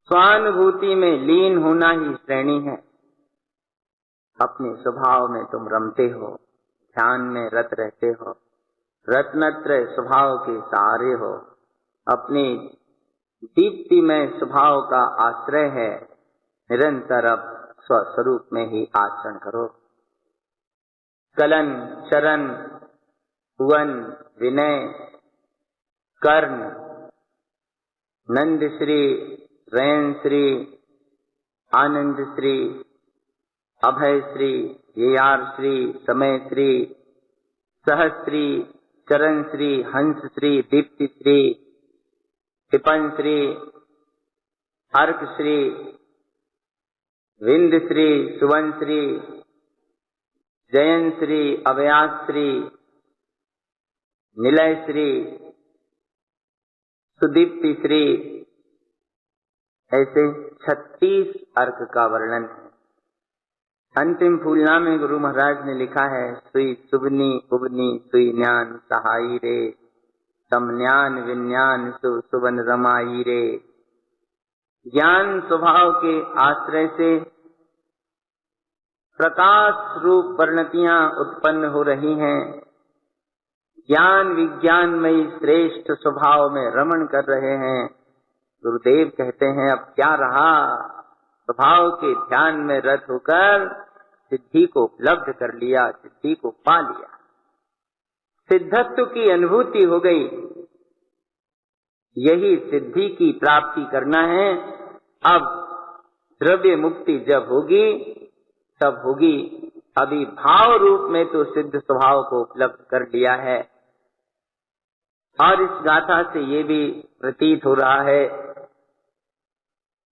स्वानुभूति में लीन होना ही श्रेणी है। अपने स्वभाव में तुम रमते हो, ध्यान में रत रहते हो, रत्नत्रय स्वभाव के सहारे हो। अपने दीप्तिमय स्वभाव का आश्रय है। निरंतर अब स्वस्वरूप में ही आचरण करो। कलन, चरण, भुवन, विनय, कर्ण, नंद श्री, रैन श्री, आनंद श्री, अभय श्री, येयार श्री, समय श्री, सहस्त्री, चरण श्री, हंस श्री, दीप्ति श्री, टिपन श्री, अर्क श्री, विंद श्री, सुवन श्री, जयन श्री, अव्यास श्री, निलय श्री, सुदीप्ति श्री, ऐसे 36 अर्क का वर्णन है। अंतिम फूलना में गुरु महाराज ने लिखा है, सुई सुबनी उबनी सुई ज्ञान सहाई रे, तम ज्ञान विज्ञान सुवन रमाई रे। ज्ञान स्वभाव के आश्रय से प्रकाश रूप परिणतियां उत्पन्न हो रही हैं। ज्ञान विज्ञानमयी श्रेष्ठ स्वभाव में रमण कर रहे हैं। गुरुदेव कहते हैं, अब क्या रहा, स्वभाव के ध्यान में रत होकर सिद्धि को उपलब्ध कर लिया, सिद्धि को पा लिया, सिद्धत्व की अनुभूति हो गई। यही सिद्धि की प्राप्ति करना है। अब द्रव्य मुक्ति जब होगी तब होगी। अभी भाव रूप में तो सिद्ध स्वभाव को उपलब्ध कर लिया है। और इस गाथा से ये भी प्रतीत हो रहा है,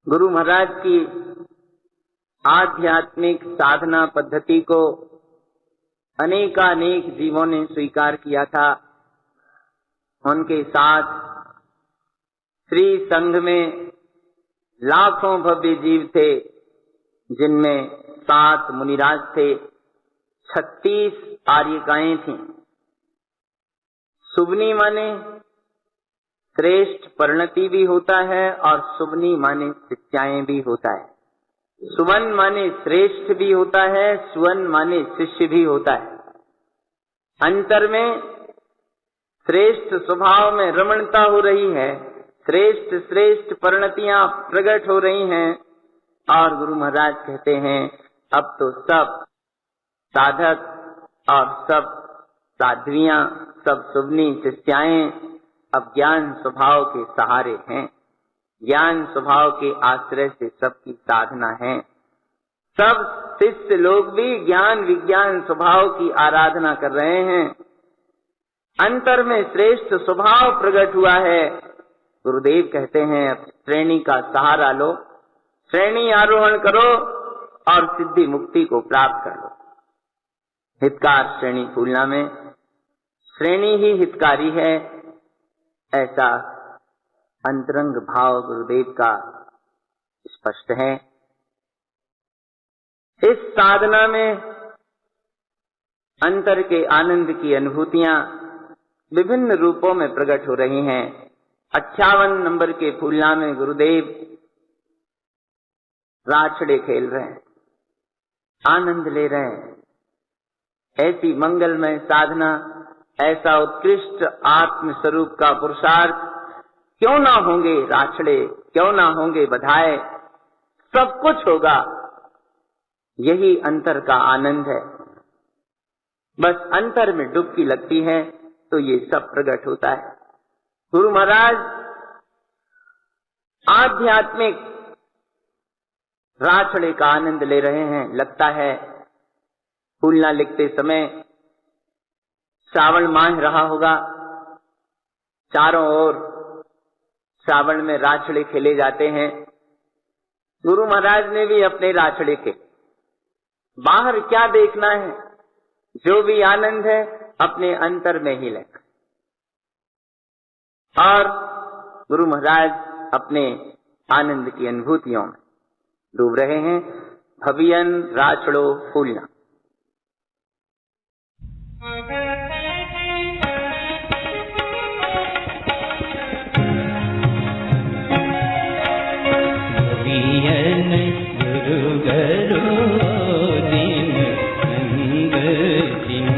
गुरु महाराज की आध्यात्मिक साधना पद्धति को अनेकानेक जीवों ने स्वीकार किया था। उनके साथ श्री संघ में लाखों भव्य जीव थे, जिनमें 7 मुनिराज थे, 36 आर्यिकाएं थीं। सुबनी माने श्रेष्ठ परिणति भी होता है और सुबनी माने शिष्याएं भी होता है। सुवन माने श्रेष्ठ भी होता है, सुवन माने शिष्य भी होता है। अंतर में श्रेष्ठ स्वभाव में रमणता हो रही है, श्रेष्ठ श्रेष्ठ परिणतियां प्रकट हो रही हैं, और गुरु महाराज कहते हैं अब तो सब साधक और सब साध्वियां, सब सुबनी शिष्याएं अब ज्ञान स्वभाव के सहारे हैं, ज्ञान स्वभाव के आश्रय से सबकी साधना है। सब शिष्य लोग भी ज्ञान विज्ञान स्वभाव की आराधना कर रहे हैं। अंतर में श्रेष्ठ स्वभाव प्रकट हुआ है। गुरुदेव कहते हैं अब श्रेणी का सहारा लो, श्रेणी आरोहण करो और सिद्धि मुक्ति को प्राप्त कर लो। हितकार श्रेणी फूलना में श्रेणी ही हितकारी है, ऐसा अंतरंग भाव गुरुदेव का स्पष्ट है। इस साधना में अंतर के आनंद की अनुभूतियां विभिन्न रूपों में प्रकट हो रही हैं। 58 नंबर के फूलना में गुरुदेव राछड़े खेल रहे हैं, आनंद ले रहे हैं। ऐसी मंगलमय साधना, ऐसा उत्कृष्ट आत्म स्वरूप का पुरुषार्थ, क्यों ना होंगे राछड़े, क्यों ना होंगे बधाए, सब कुछ होगा। यही अंतर का आनंद है। बस अंतर में डुबकी लगती है तो ये सब प्रकट होता है। गुरु महाराज आध्यात्मिक राछड़े का आनंद ले रहे हैं। लगता है फूलना लिखते समय श्रावण माह रहा होगा, चारों ओर श्रावण में राछड़े खेले जाते हैं। गुरु महाराज ने भी अपने राछड़े के बाहर क्या देखना है, जो भी आनंद है अपने अंतर में ही लेकर। और गुरु महाराज अपने आनंद की अनुभूतियों में डूब रहे हैं। भवियन राछड़ो फूलना। भवियन गुरु गरो दिन संग जिनो,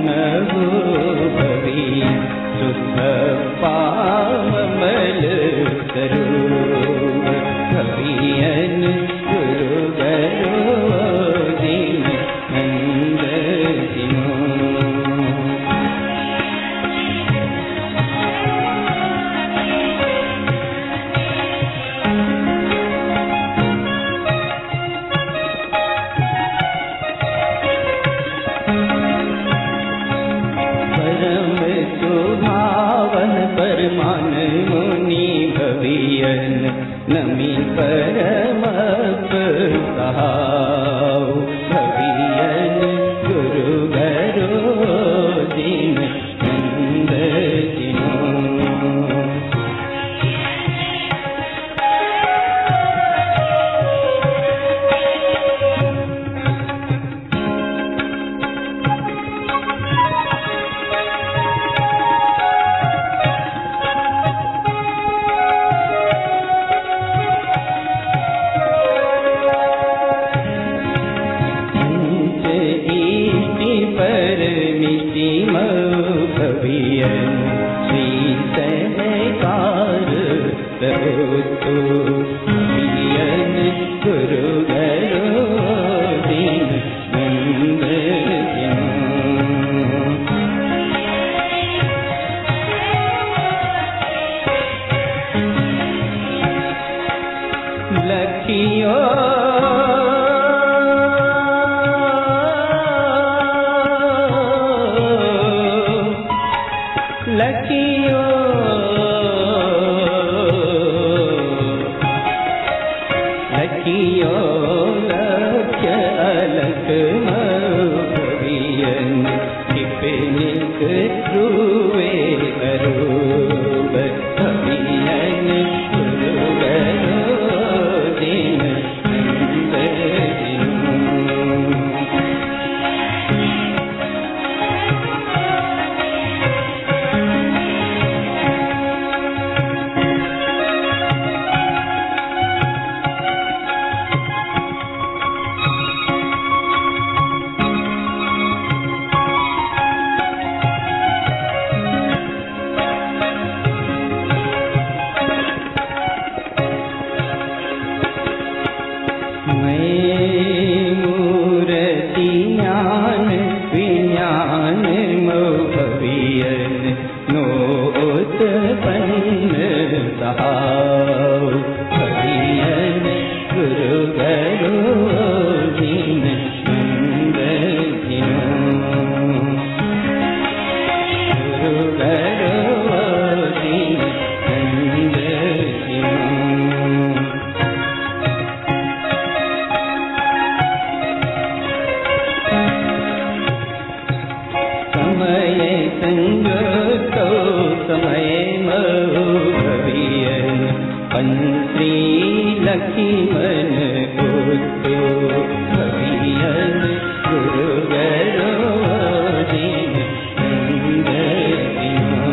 नभो भवी सुख पामल सरोवर भवियन गुरु गरो दीन नंद जिनो परमान मुनि भवियन नमी परम सहाउ भवियन गुरु गरो दीन नंद जिनो भवियन श्री सहकार तो भवियन गुरु गरो दीन नंद जिनो लखियो लखियो लखियो लख अलख भवियन निक ध्रुवे करूब भवियन गुरु गरो दीन नंद जिनो मूर्ति ज्ञान विज्ञान मो भवियन नोत्पन्न सहाउ भवियन गुरु गरो दीन नंद जिनो गुरु गरो दीन नंद जिनो समय संजोतो समय मो भवियन पंत्री लक्ष्मण उतो भवियन गुरु गरो दीन नंद जिनो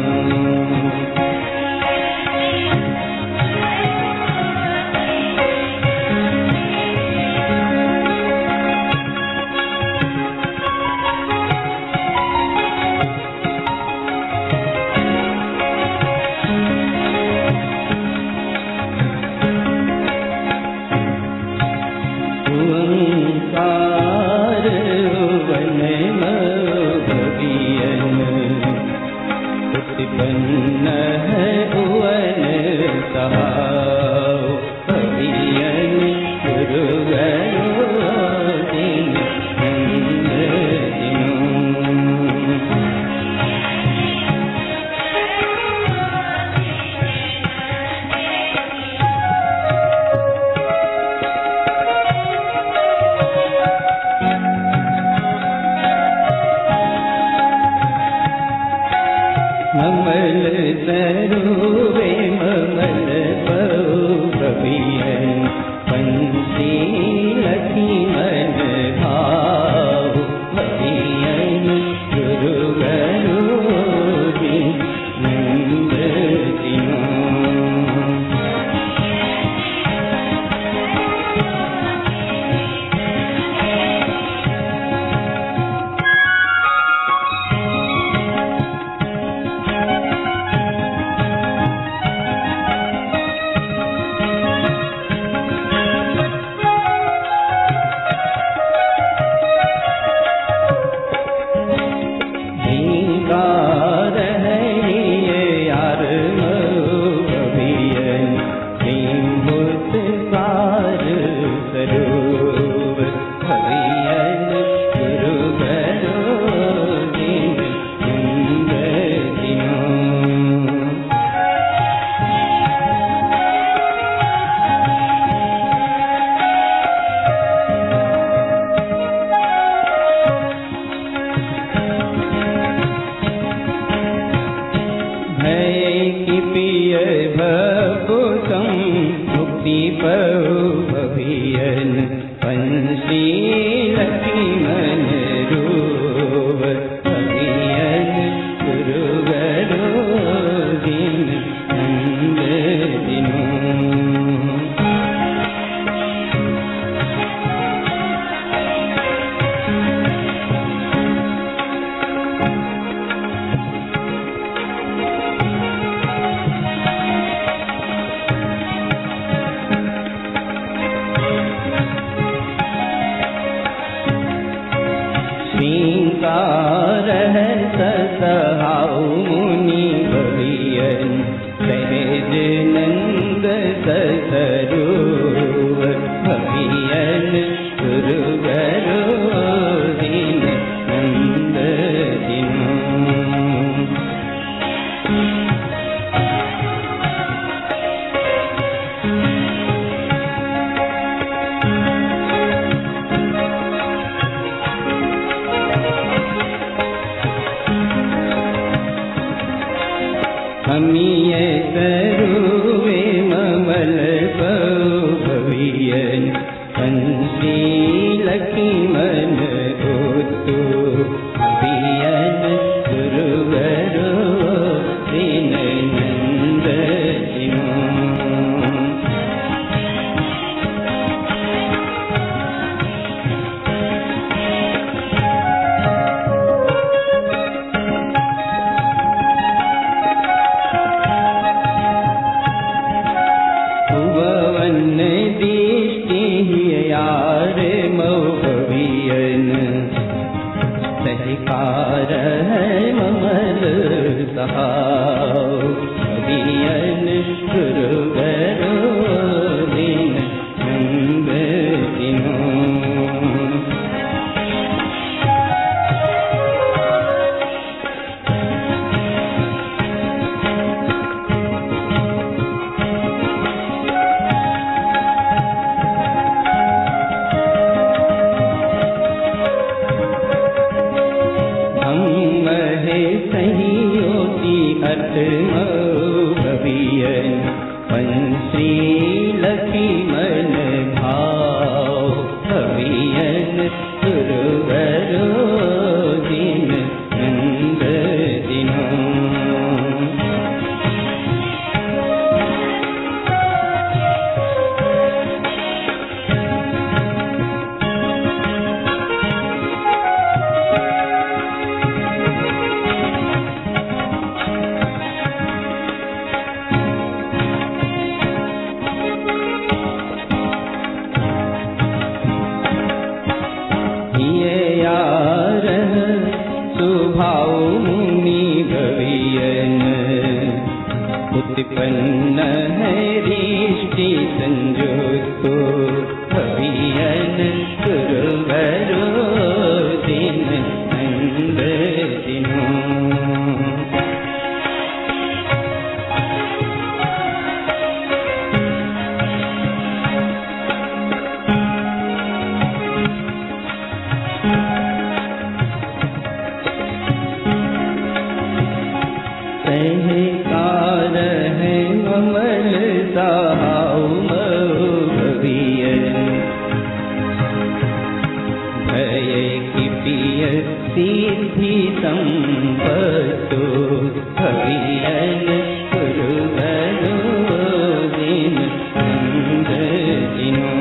श्रृंगार है ससहाउ मुनि भवियन सहज नंद ससरूर भवियन गुरुवरो दीन नंद दिनो। हमिये सरुवे ममल भवियन पंसी लक्ष्मण होतु भवियन गुरुवरो दीन नंद दिनो। यार मौ भवियन सहकार है ममल सहाउ भवियन गुरुवरो दीन नंद दिनो। भवियन पंसी लक्ष्मण भाव भवियन गुरुवरो दीन नंद दिनो। सुभाव मुनि भवियन उत्पन्न है रिष्टि संयुक्त भवियन गुरुवरो दीन नंद दिनो। सहकार है ममल सहाउ भवियन भय की पिय सिद्धि संपत्तो भवियन गुरुवरो दीन नंद दिनो।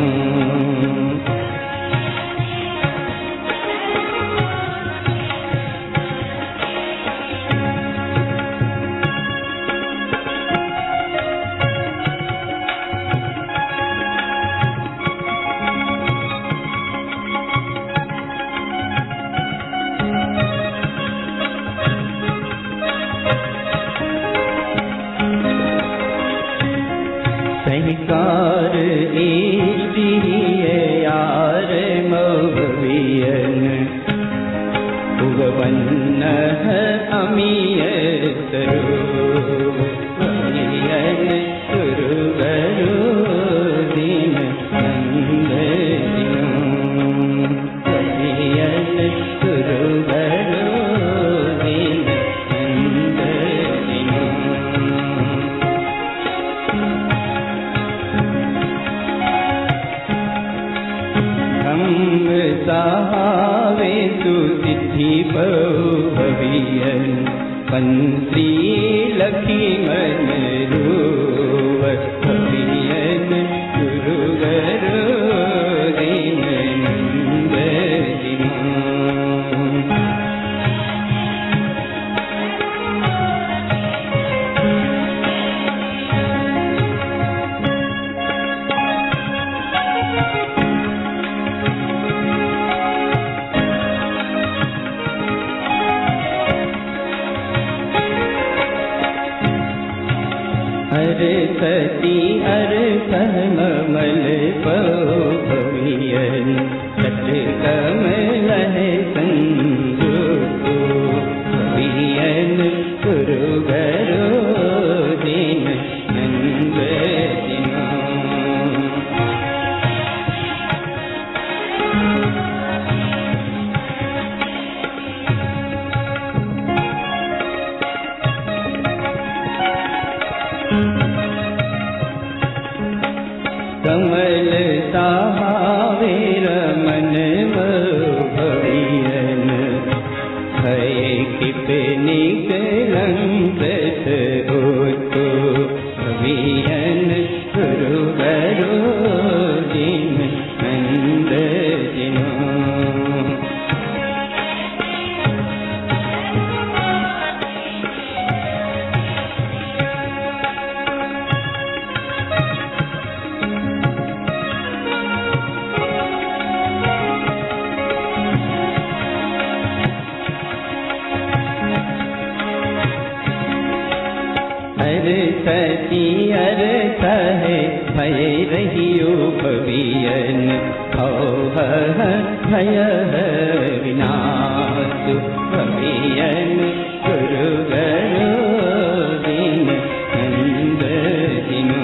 सहकार यार मौ भवियन उगवन्न अमीय सरो भवियन गुरुवरो दीन नंद दिनो। भवियन गुरुवरो दीन नंद दिनो। सहावे सुसिद्धि भवियन पंसी लक्ष्मण रूप भवियन गुरुवरो दीन नंद दिनो। सती अरकमल भवियन सत कमल संजुतो भवियन गुरु गरो दिन नंद दिनो कमल सावेर मन भवियन भय कितनी कलंक तो भवियन गुरु गरो दिन नंद दिनो सती अर्थ है भय रहियो भवियन भय विनाश भवियन गुरु गरो दिन नंद दिनो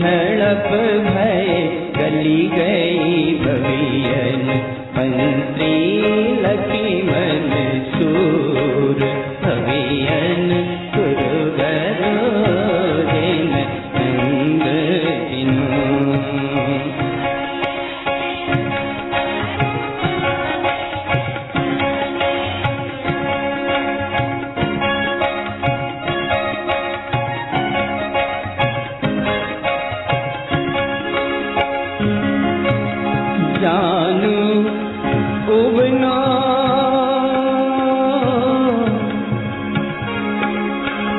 झड़प भय गली गई भवियन पंत्री लक्ष्मण सूर भवियन गुरु गरो दिन नंद दिनो जानू उबनो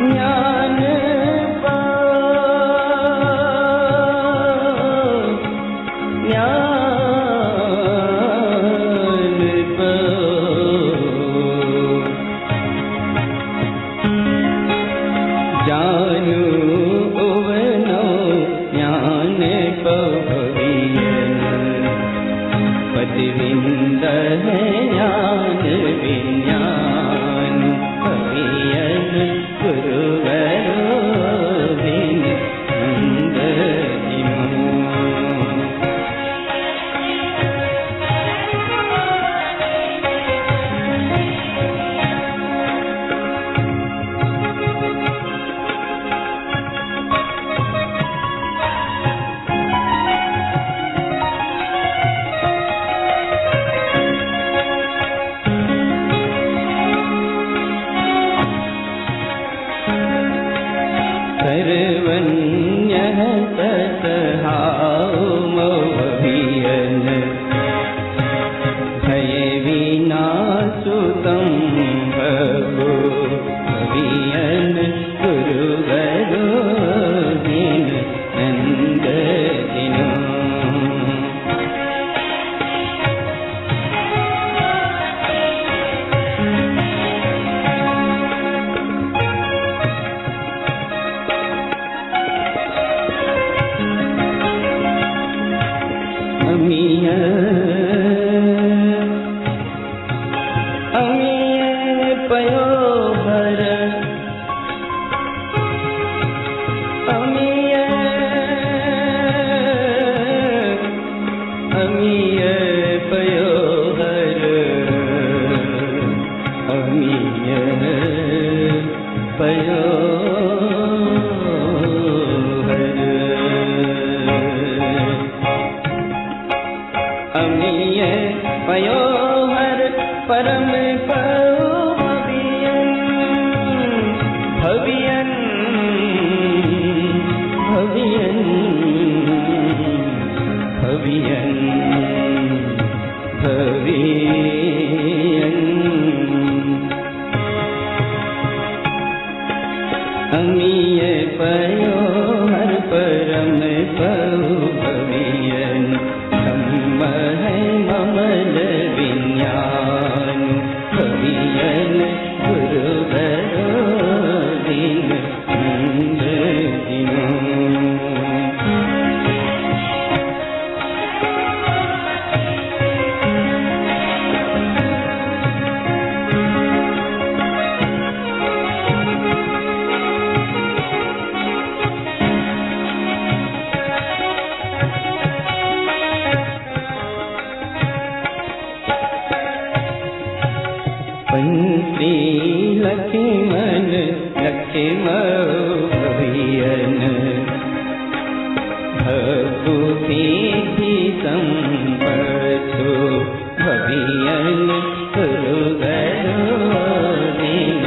ज्ञान जानू उबनो ज्ञान भवियन पदविंद है ज्ञान विज्ञान भवियन गुरु गरो दिन नंद दिनो सर्वन्य ततहाओ भवियन भय विनाशुतं भगो भवियन गुरु गरो दिन नंद दिनो अमी भविय पयो हर परम बहु भवियन ब्रह्म है ममल विज्ञान भवियन गुरु गरो दिन नंद दिनो पंत्री लक्ष्मण भवियन भूति संपत्तो भवियन गुरु गरो दिन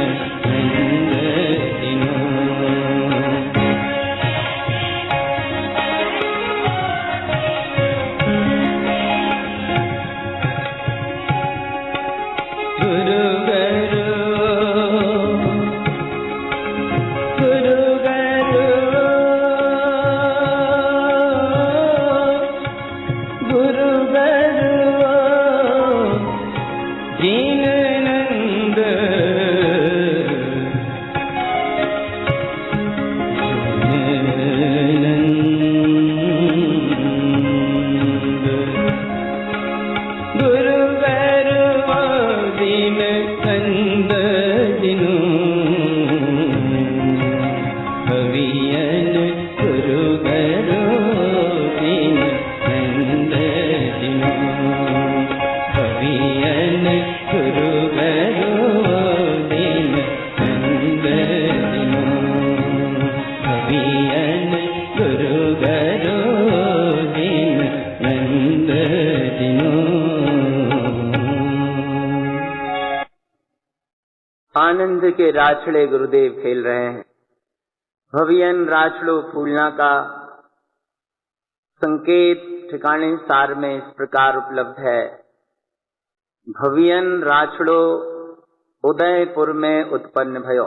नंद दिनो गुरु आनंद के राछड़े गुरुदेव खेल रहे हैं। भवियन राछड़ो फूलना का संकेत ठिकाने सार में इस प्रकार उपलब्ध है। भवियन राछड़ो उदयपुर में उत्पन्न भयो।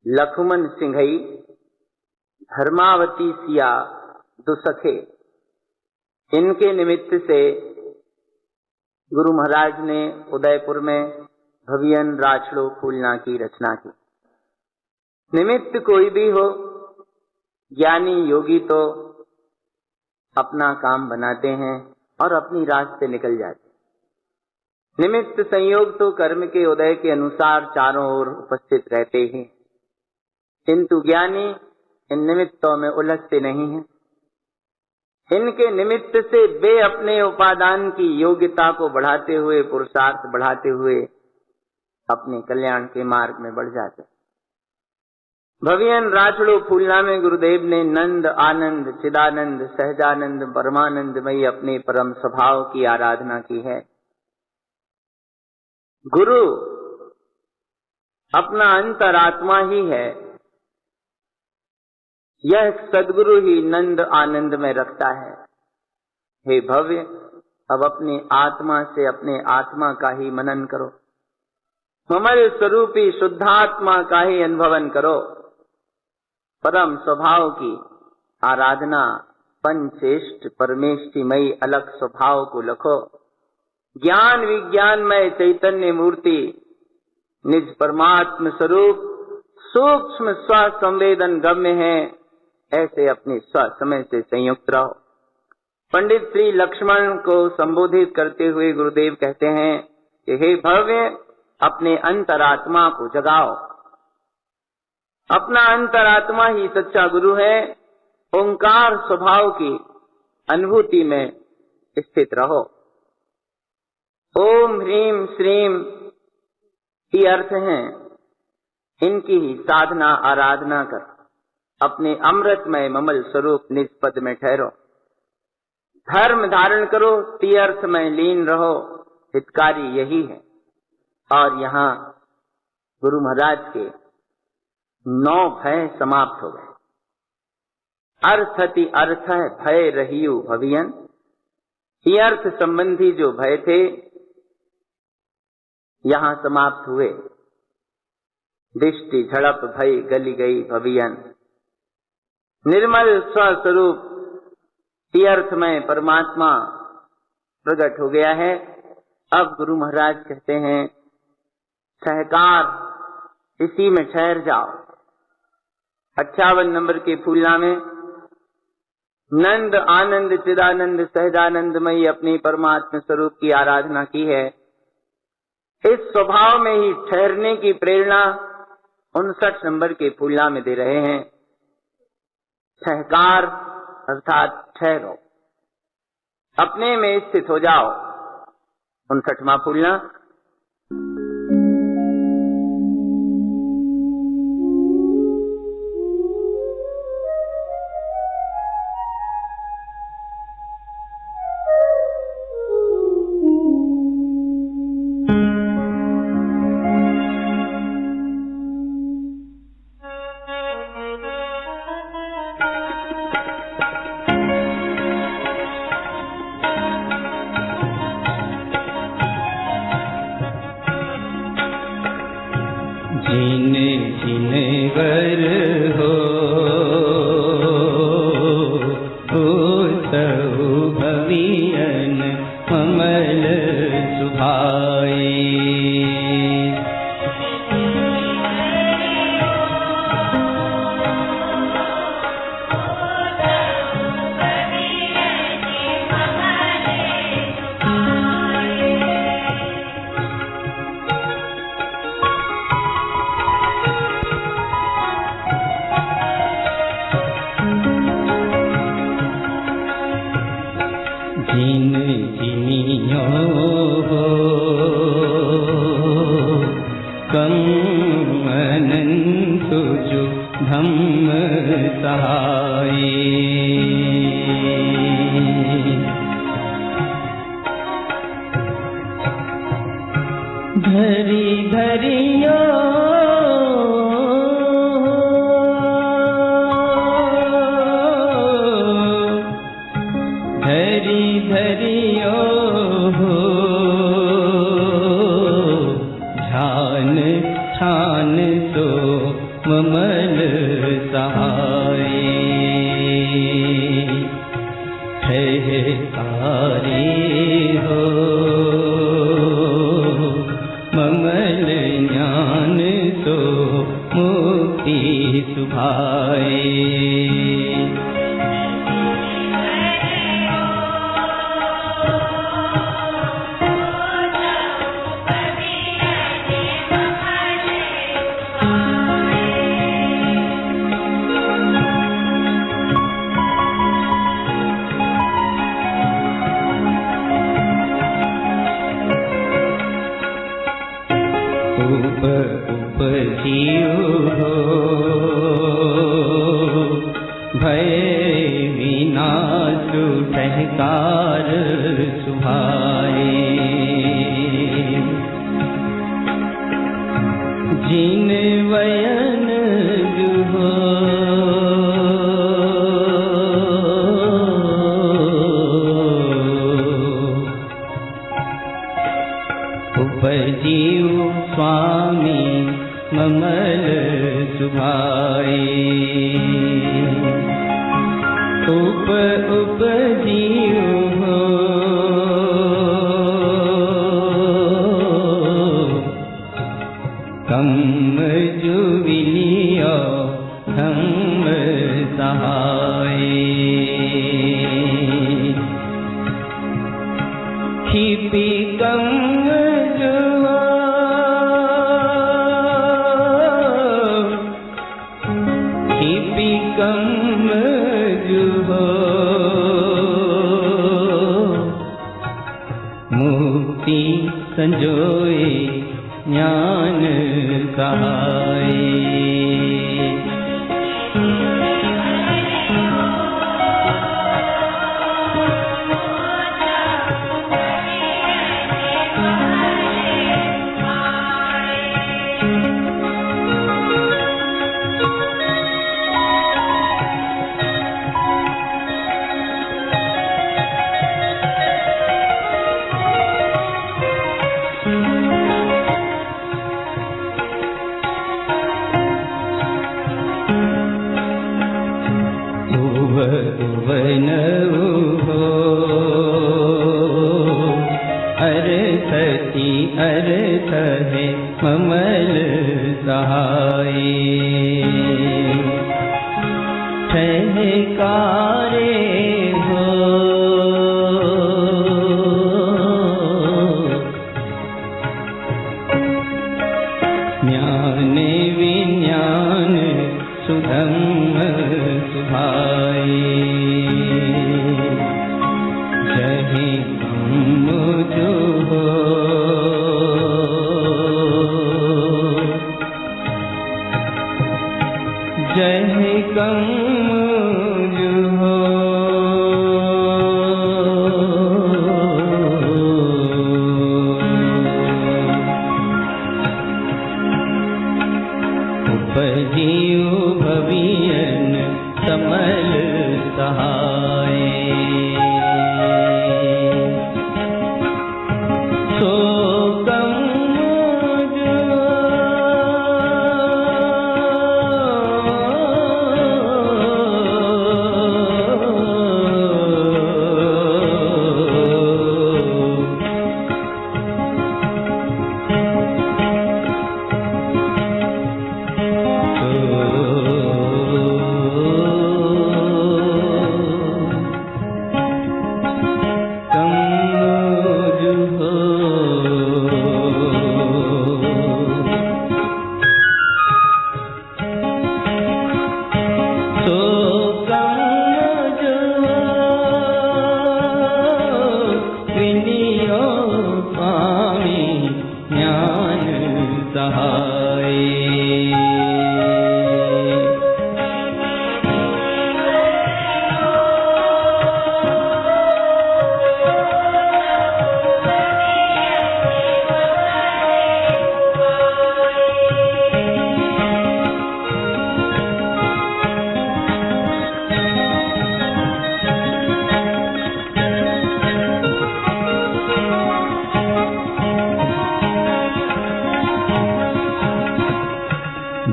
लक्ष्मण सिंघई धर्मावती सिया दुसखे, इनके निमित्त से गुरु महाराज ने उदयपुर में भवियन राछड़ो फूलना की रचना की। निमित्त कोई भी हो, ज्ञानी योगी तो अपना काम बनाते हैं और अपनी रास्ते निकल जाते हैं। निमित्त संयोग तो कर्म के उदय के अनुसार चारों ओर उपस्थित रहते हैं, किंतु ज्ञानी इन निमित्तों में उलझते नहीं हैं। इनके निमित्त से वे अपने उपादान की योग्यता को बढ़ाते हुए, पुरुषार्थ बढ़ाते हुए अपने कल्याण के मार्ग में बढ़ जाते। भवियन राछड़ो फूलना में गुरुदेव ने नंद, आनंद, चिदानंद, सहजानंद, परमानंदमयी अपने परम स्वभाव की आराधना की है। गुरु अपना अंतरात्मा ही है। यह सद्गुरु ही नंद आनंद में रखता है। हे भव्य, अब अपने आत्मा से अपने आत्मा का ही मनन करो। ममल स्वरूपी शुद्धात्मा का ही अनुभवन करो। परम स्वभाव की आराधना, पंचेष्ट परमेष्टिमयी अलग स्वभाव को लखो। ज्ञान विज्ञानमय चैतन्य मूर्ति निज परमात्म स्वरूप सूक्ष्म स्व संवेदन गम्य है। ऐसे अपने स्व समय से संयुक्त रहो। पंडित श्री लक्ष्मण को संबोधित करते हुए गुरुदेव कहते हैं कि हे भव्य, अपने अंतरात्मा को जगाओ। अपना अंतरात्मा ही सच्चा गुरु है। ओंकार स्वभाव की अनुभूति में स्थित रहो। ओम ह्रीम श्रीम ही अर्थ हैं, इनकी ही साधना आराधना कर अपने अमृतमय ममल स्वरूप निज पद में ठहरो। धर्म धारण करो, तीर्थ में लीन रहो। हितकारी यही है। और यहाँ गुरु महाराज के 9 भय समाप्त हो गए। अर्थति अर्थ भय रहियु भवियन। ये अर्थ संबंधी जो भय थे यहाँ समाप्त हुए। दृष्टि झड़प भई गली गई भवियन। निर्मल स्वस्वरूप तीर्थ में परमात्मा प्रकट हो गया है। अब गुरु महाराज कहते हैं सहकार इसी में ठहर जाओ। 58 नंबर के फूलना में नंद आनंद चिदानंद सहजानंदमयी अपने परमात्मा स्वरूप की आराधना की है। इस स्वभाव में ही ठहरने की प्रेरणा 59 नंबर के फूलना में दे रहे हैं। सहकार अर्थात ठहरो, अपने में स्थित हो जाओ। 59वां फूलना। ममल सहाय ठहकारे हो ज्ञान विज्ञान सुधम्म सुभाय जहि मुझ हो जहि कम हो उपजियो भवियन समल सहाय सो कम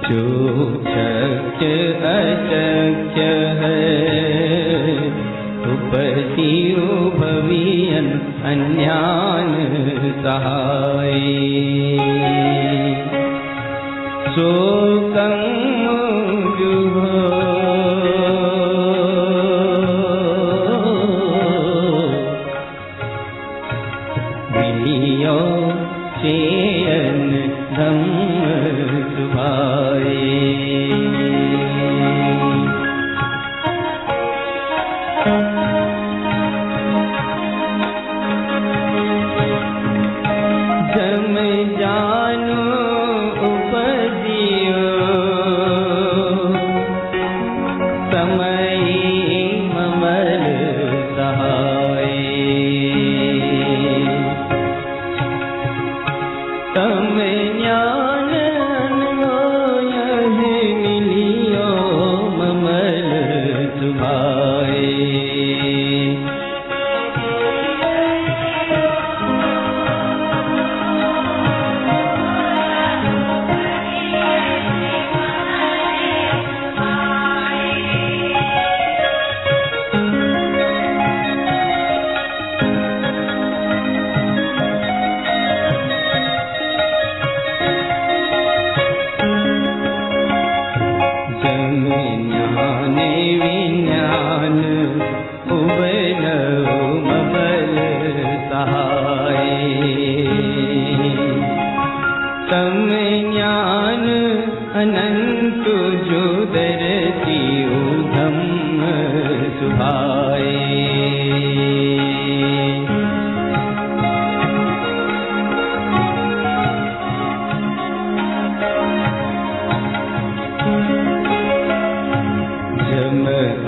जो शक्य अशक्य है उपजियो भवियन अन्यान सहाय सो कम हो विलियो चेयन धम्म सुभाय जम जानो उपजियो समय ममल सहाय तम ज्ञान मिलियो ममल सुभाय ज्ञान विज्ञान उबलो ममल सहाय तम ज्ञान अनंत जो दरती धम्म सुभाय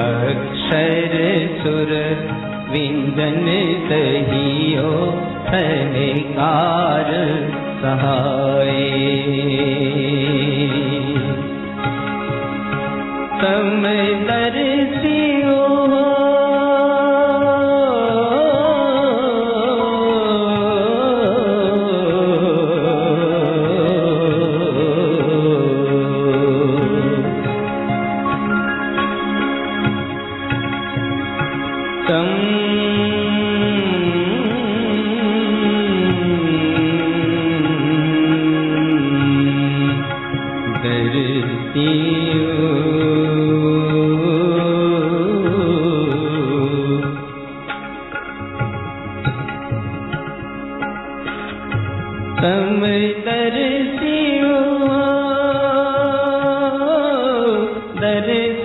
अक्षर सुर विंदन सहियो सहकार सहाय तम दर्शियो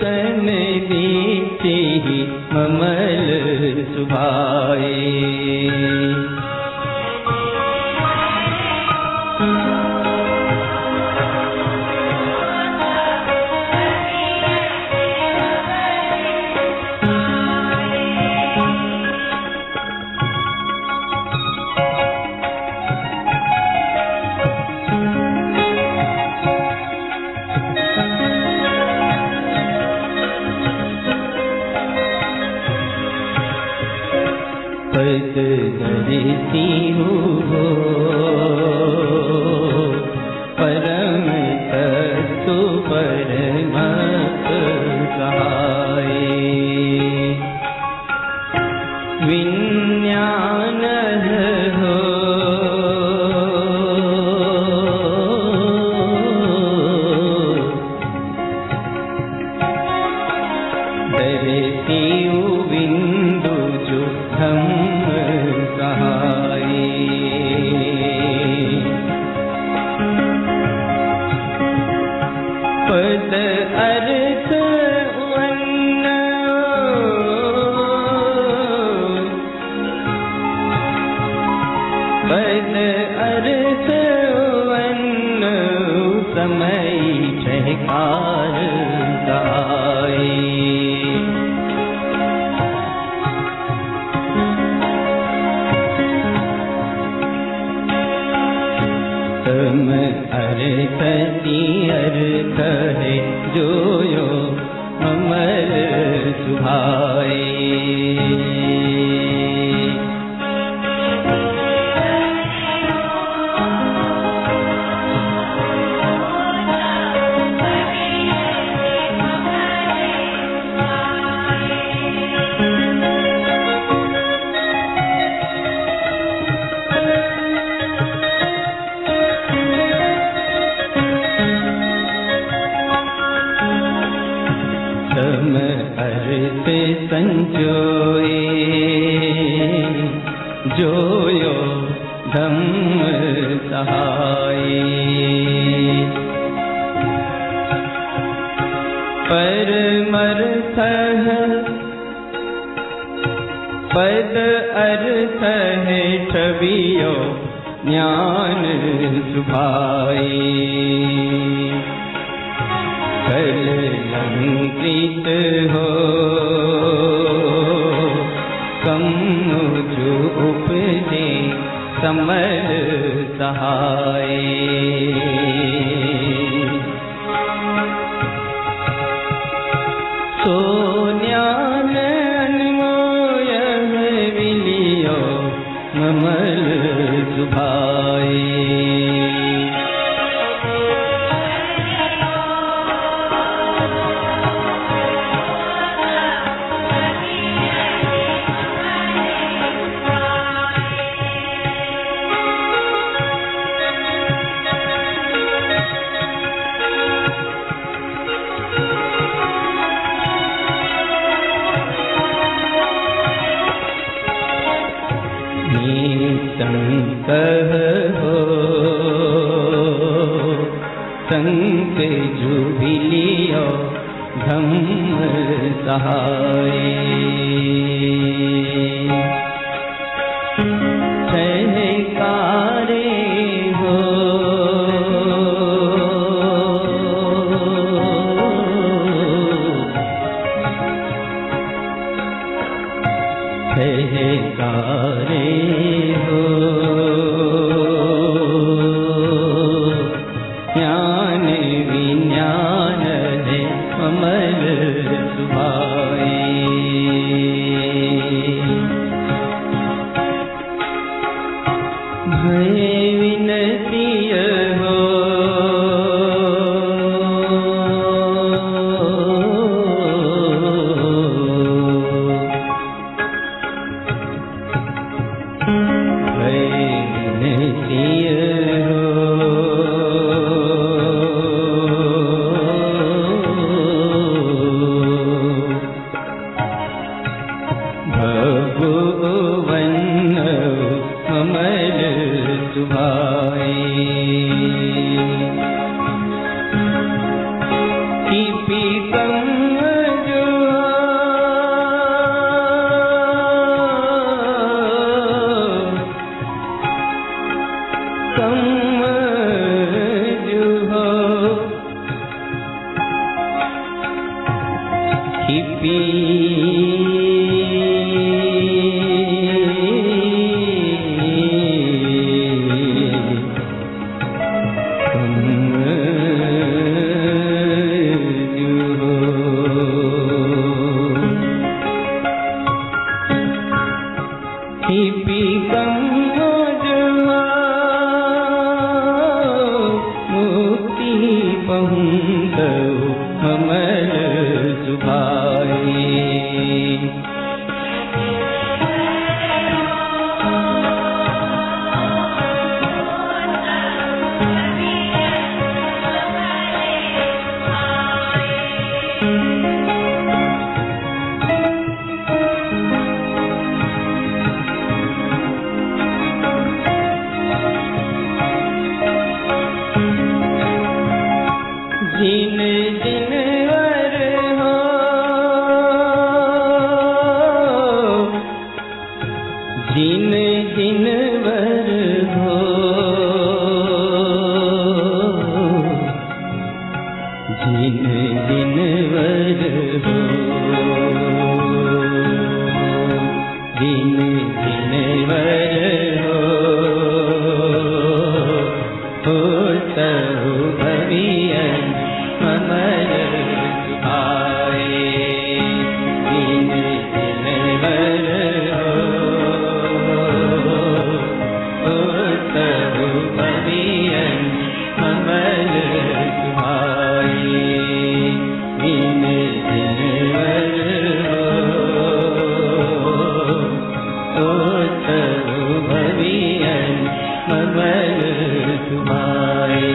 सन दीची ममल सुभाए पद धरती हो परम तत्व परमत सहाय विज्ञान हो धरती बिंदु जो धम्म सहाय पद अर्थ वन पद अर्थ वन समय ठहकार सहाय तम अर्थ अर्थ है जो यो ममल सुभाए तम अर्थ संजोए जोयो धम्म सहाय परमर्थ पद अर्थ है छवियो ज्ञान सुभाए कलंकृत हो कम जो उपजे समल सहाय सो ज्ञान अनमोय विलियो ममल सुभाए संकह हो संक जुबिलियो धम्म सहाय ठहकारे हो ठहकारे हो ज्ञान विज्ञान है अमर सुभाए भय विनती हो हिपी जिन जिनवर हो जिन जिनवर हो जिन जिनवर हो जिन जिनवर हो तहु भवियन अमर सुभाए जिन जिनवर हो तहु भवियन अमर सुभाए जिन जिनवर हो तहु भवियन अमर सुभाए।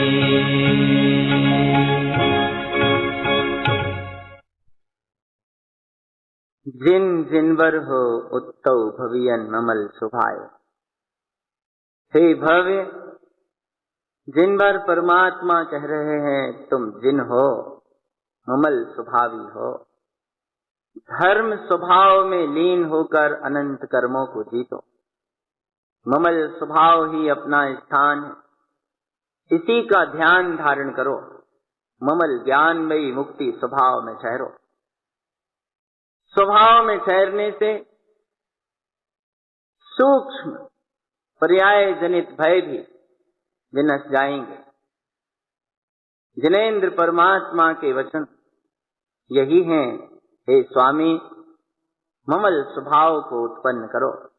जिन जिनवर हो उत्तव भवियन ममल सुभाए। हे भव्य, जिनवर परमात्मा कह रहे हैं तुम जिन हो, ममल स्वभावी हो। धर्म स्वभाव में लीन होकर अनंत कर्मों को जीतो। ममल स्वभाव ही अपना स्थान है, इसी का ध्यान धारण करो। ममल ज्ञानमयी मुक्ति स्वभाव में ठहरो। स्वभाव में ठहरने से सूक्ष्म पर्याय जनित भय भी विनश जाएंगे। जिनेंद्र परमात्मा के वचन यही हैं, हे स्वामी, ममल स्वभाव को उत्पन्न करो।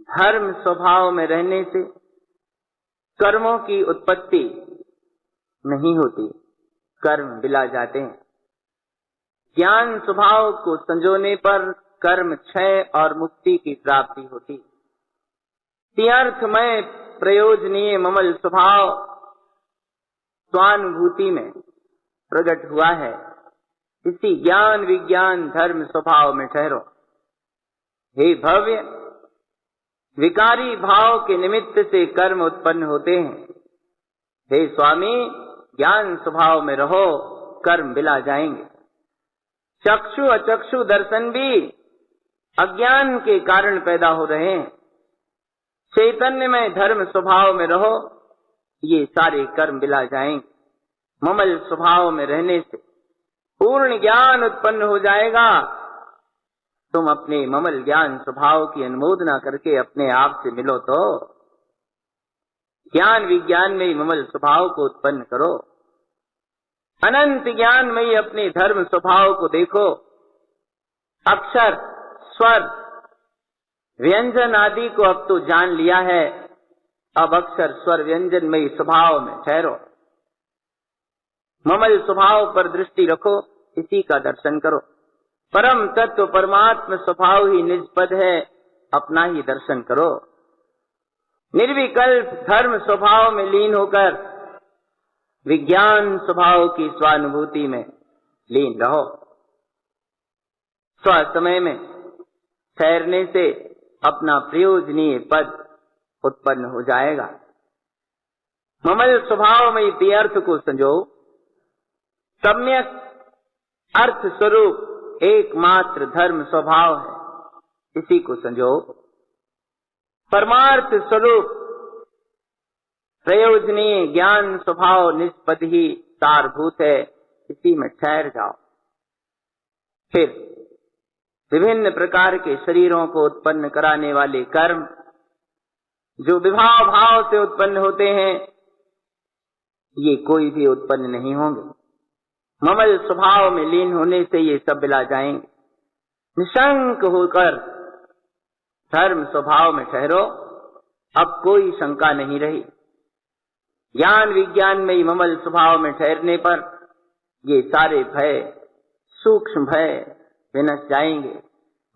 धर्म स्वभाव में रहने से कर्मों की उत्पत्ति नहीं होती, कर्म बिला जाते हैं। ज्ञान स्वभाव को संजोने पर कर्म क्षय और मुक्ति की प्राप्ति होती। तीर्थमय प्रयोजनीय ममल स्वभाव स्वानुभूति में प्रकट हुआ है। इसी ज्ञान विज्ञान धर्म स्वभाव में ठहरो। हे भव्य, विकारी भाव के निमित्त से कर्म उत्पन्न होते हैं। हे स्वामी, ज्ञान स्वभाव में रहो, कर्म बिला जाएंगे। चक्षु अचक्षु दर्शन भी अज्ञान के कारण पैदा हो रहे हैं। चैतन्य में धर्म स्वभाव में रहो, ये सारे कर्म बिला जाएंगे। ममल स्वभाव में रहने से पूर्ण ज्ञान उत्पन्न हो जाएगा। तुम अपने ममल ज्ञान स्वभाव की अनुमोदना करके अपने आप से मिलो तो ज्ञान विज्ञान में ममल स्वभाव को उत्पन्न करो। अनंत ज्ञान में अपने धर्म स्वभाव को देखो। अक्षर, स्वर, व्यंजन आदि को अब तो जान लिया है। अब अक्षर स्वर व्यंजन में स्वभाव में ठहरो। ममल स्वभाव पर दृष्टि रखो, इसी का दर्शन करो। परम तत्व परमात्म स्वभाव ही निज पद है, अपना ही दर्शन करो। निर्विकल्प धर्म स्वभाव में लीन होकर विज्ञान स्वभाव की स्वानुभूति में लीन रहो। स्व समय में ठहरने से अपना प्रयोजनीय पद उत्पन्न हो जाएगा। ममल स्वभाव में तीर्थ को संजो। सम्यक अर्थ स्वरूप एकमात्र धर्म स्वभाव है, इसी को संजो। परमार्थ स्वरूप प्रयोजनीय ज्ञान स्वभाव निष्पद ही सारभूत है, इसी में ठहर जाओ। फिर विभिन्न प्रकार के शरीरों को उत्पन्न कराने वाले कर्म जो विभाव भाव से उत्पन्न होते हैं, ये कोई भी उत्पन्न नहीं होंगे। ममल स्वभाव में लीन होने से ये सब मिला जाएंगे। निशंक होकर धर्म स्वभाव में ठहरो, अब कोई शंका नहीं रही। ज्ञान विज्ञान में ही ममल स्वभाव में ठहरने पर ये सारे भय, सूक्ष्म भय विनश जाएंगे।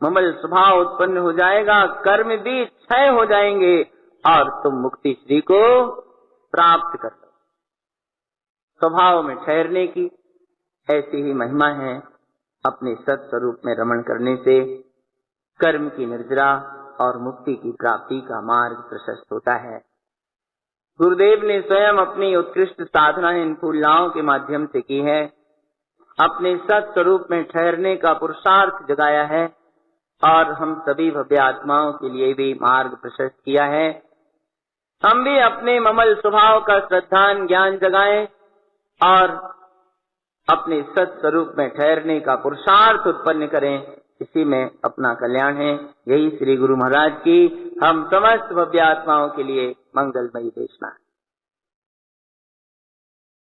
ममल स्वभाव उत्पन्न हो जाएगा, कर्म भी क्षय हो जाएंगे और तुम मुक्ति श्री को प्राप्त कर लो। स्वभाव में ठहरने की ऐसी ही महिमा है। अपने सत्स्वरूप में रमण करने से कर्म की निर्जरा और मुक्ति की प्राप्ति का मार्ग प्रशस्त होता है। गुरुदेव ने स्वयं अपनी उत्कृष्ट साधना इन फूलनाओं के माध्यम से की है। अपने सत्स्वरूप में ठहरने का पुरुषार्थ जगाया है और हम सभी भव्य आत्माओं के लिए भी मार्ग प्रशस्त किया है। हम भी अपने ममल स्वभाव का श्रद्धान ज्ञान जगाएं और अपने सत्स्वरूप में ठहरने का पुरुषार्थ उत्पन्न करें। इसी में अपना कल्याण है। यही श्री गुरु महाराज की हम समस्त भव्य आत्माओं के लिए मंगलमयी देशना है।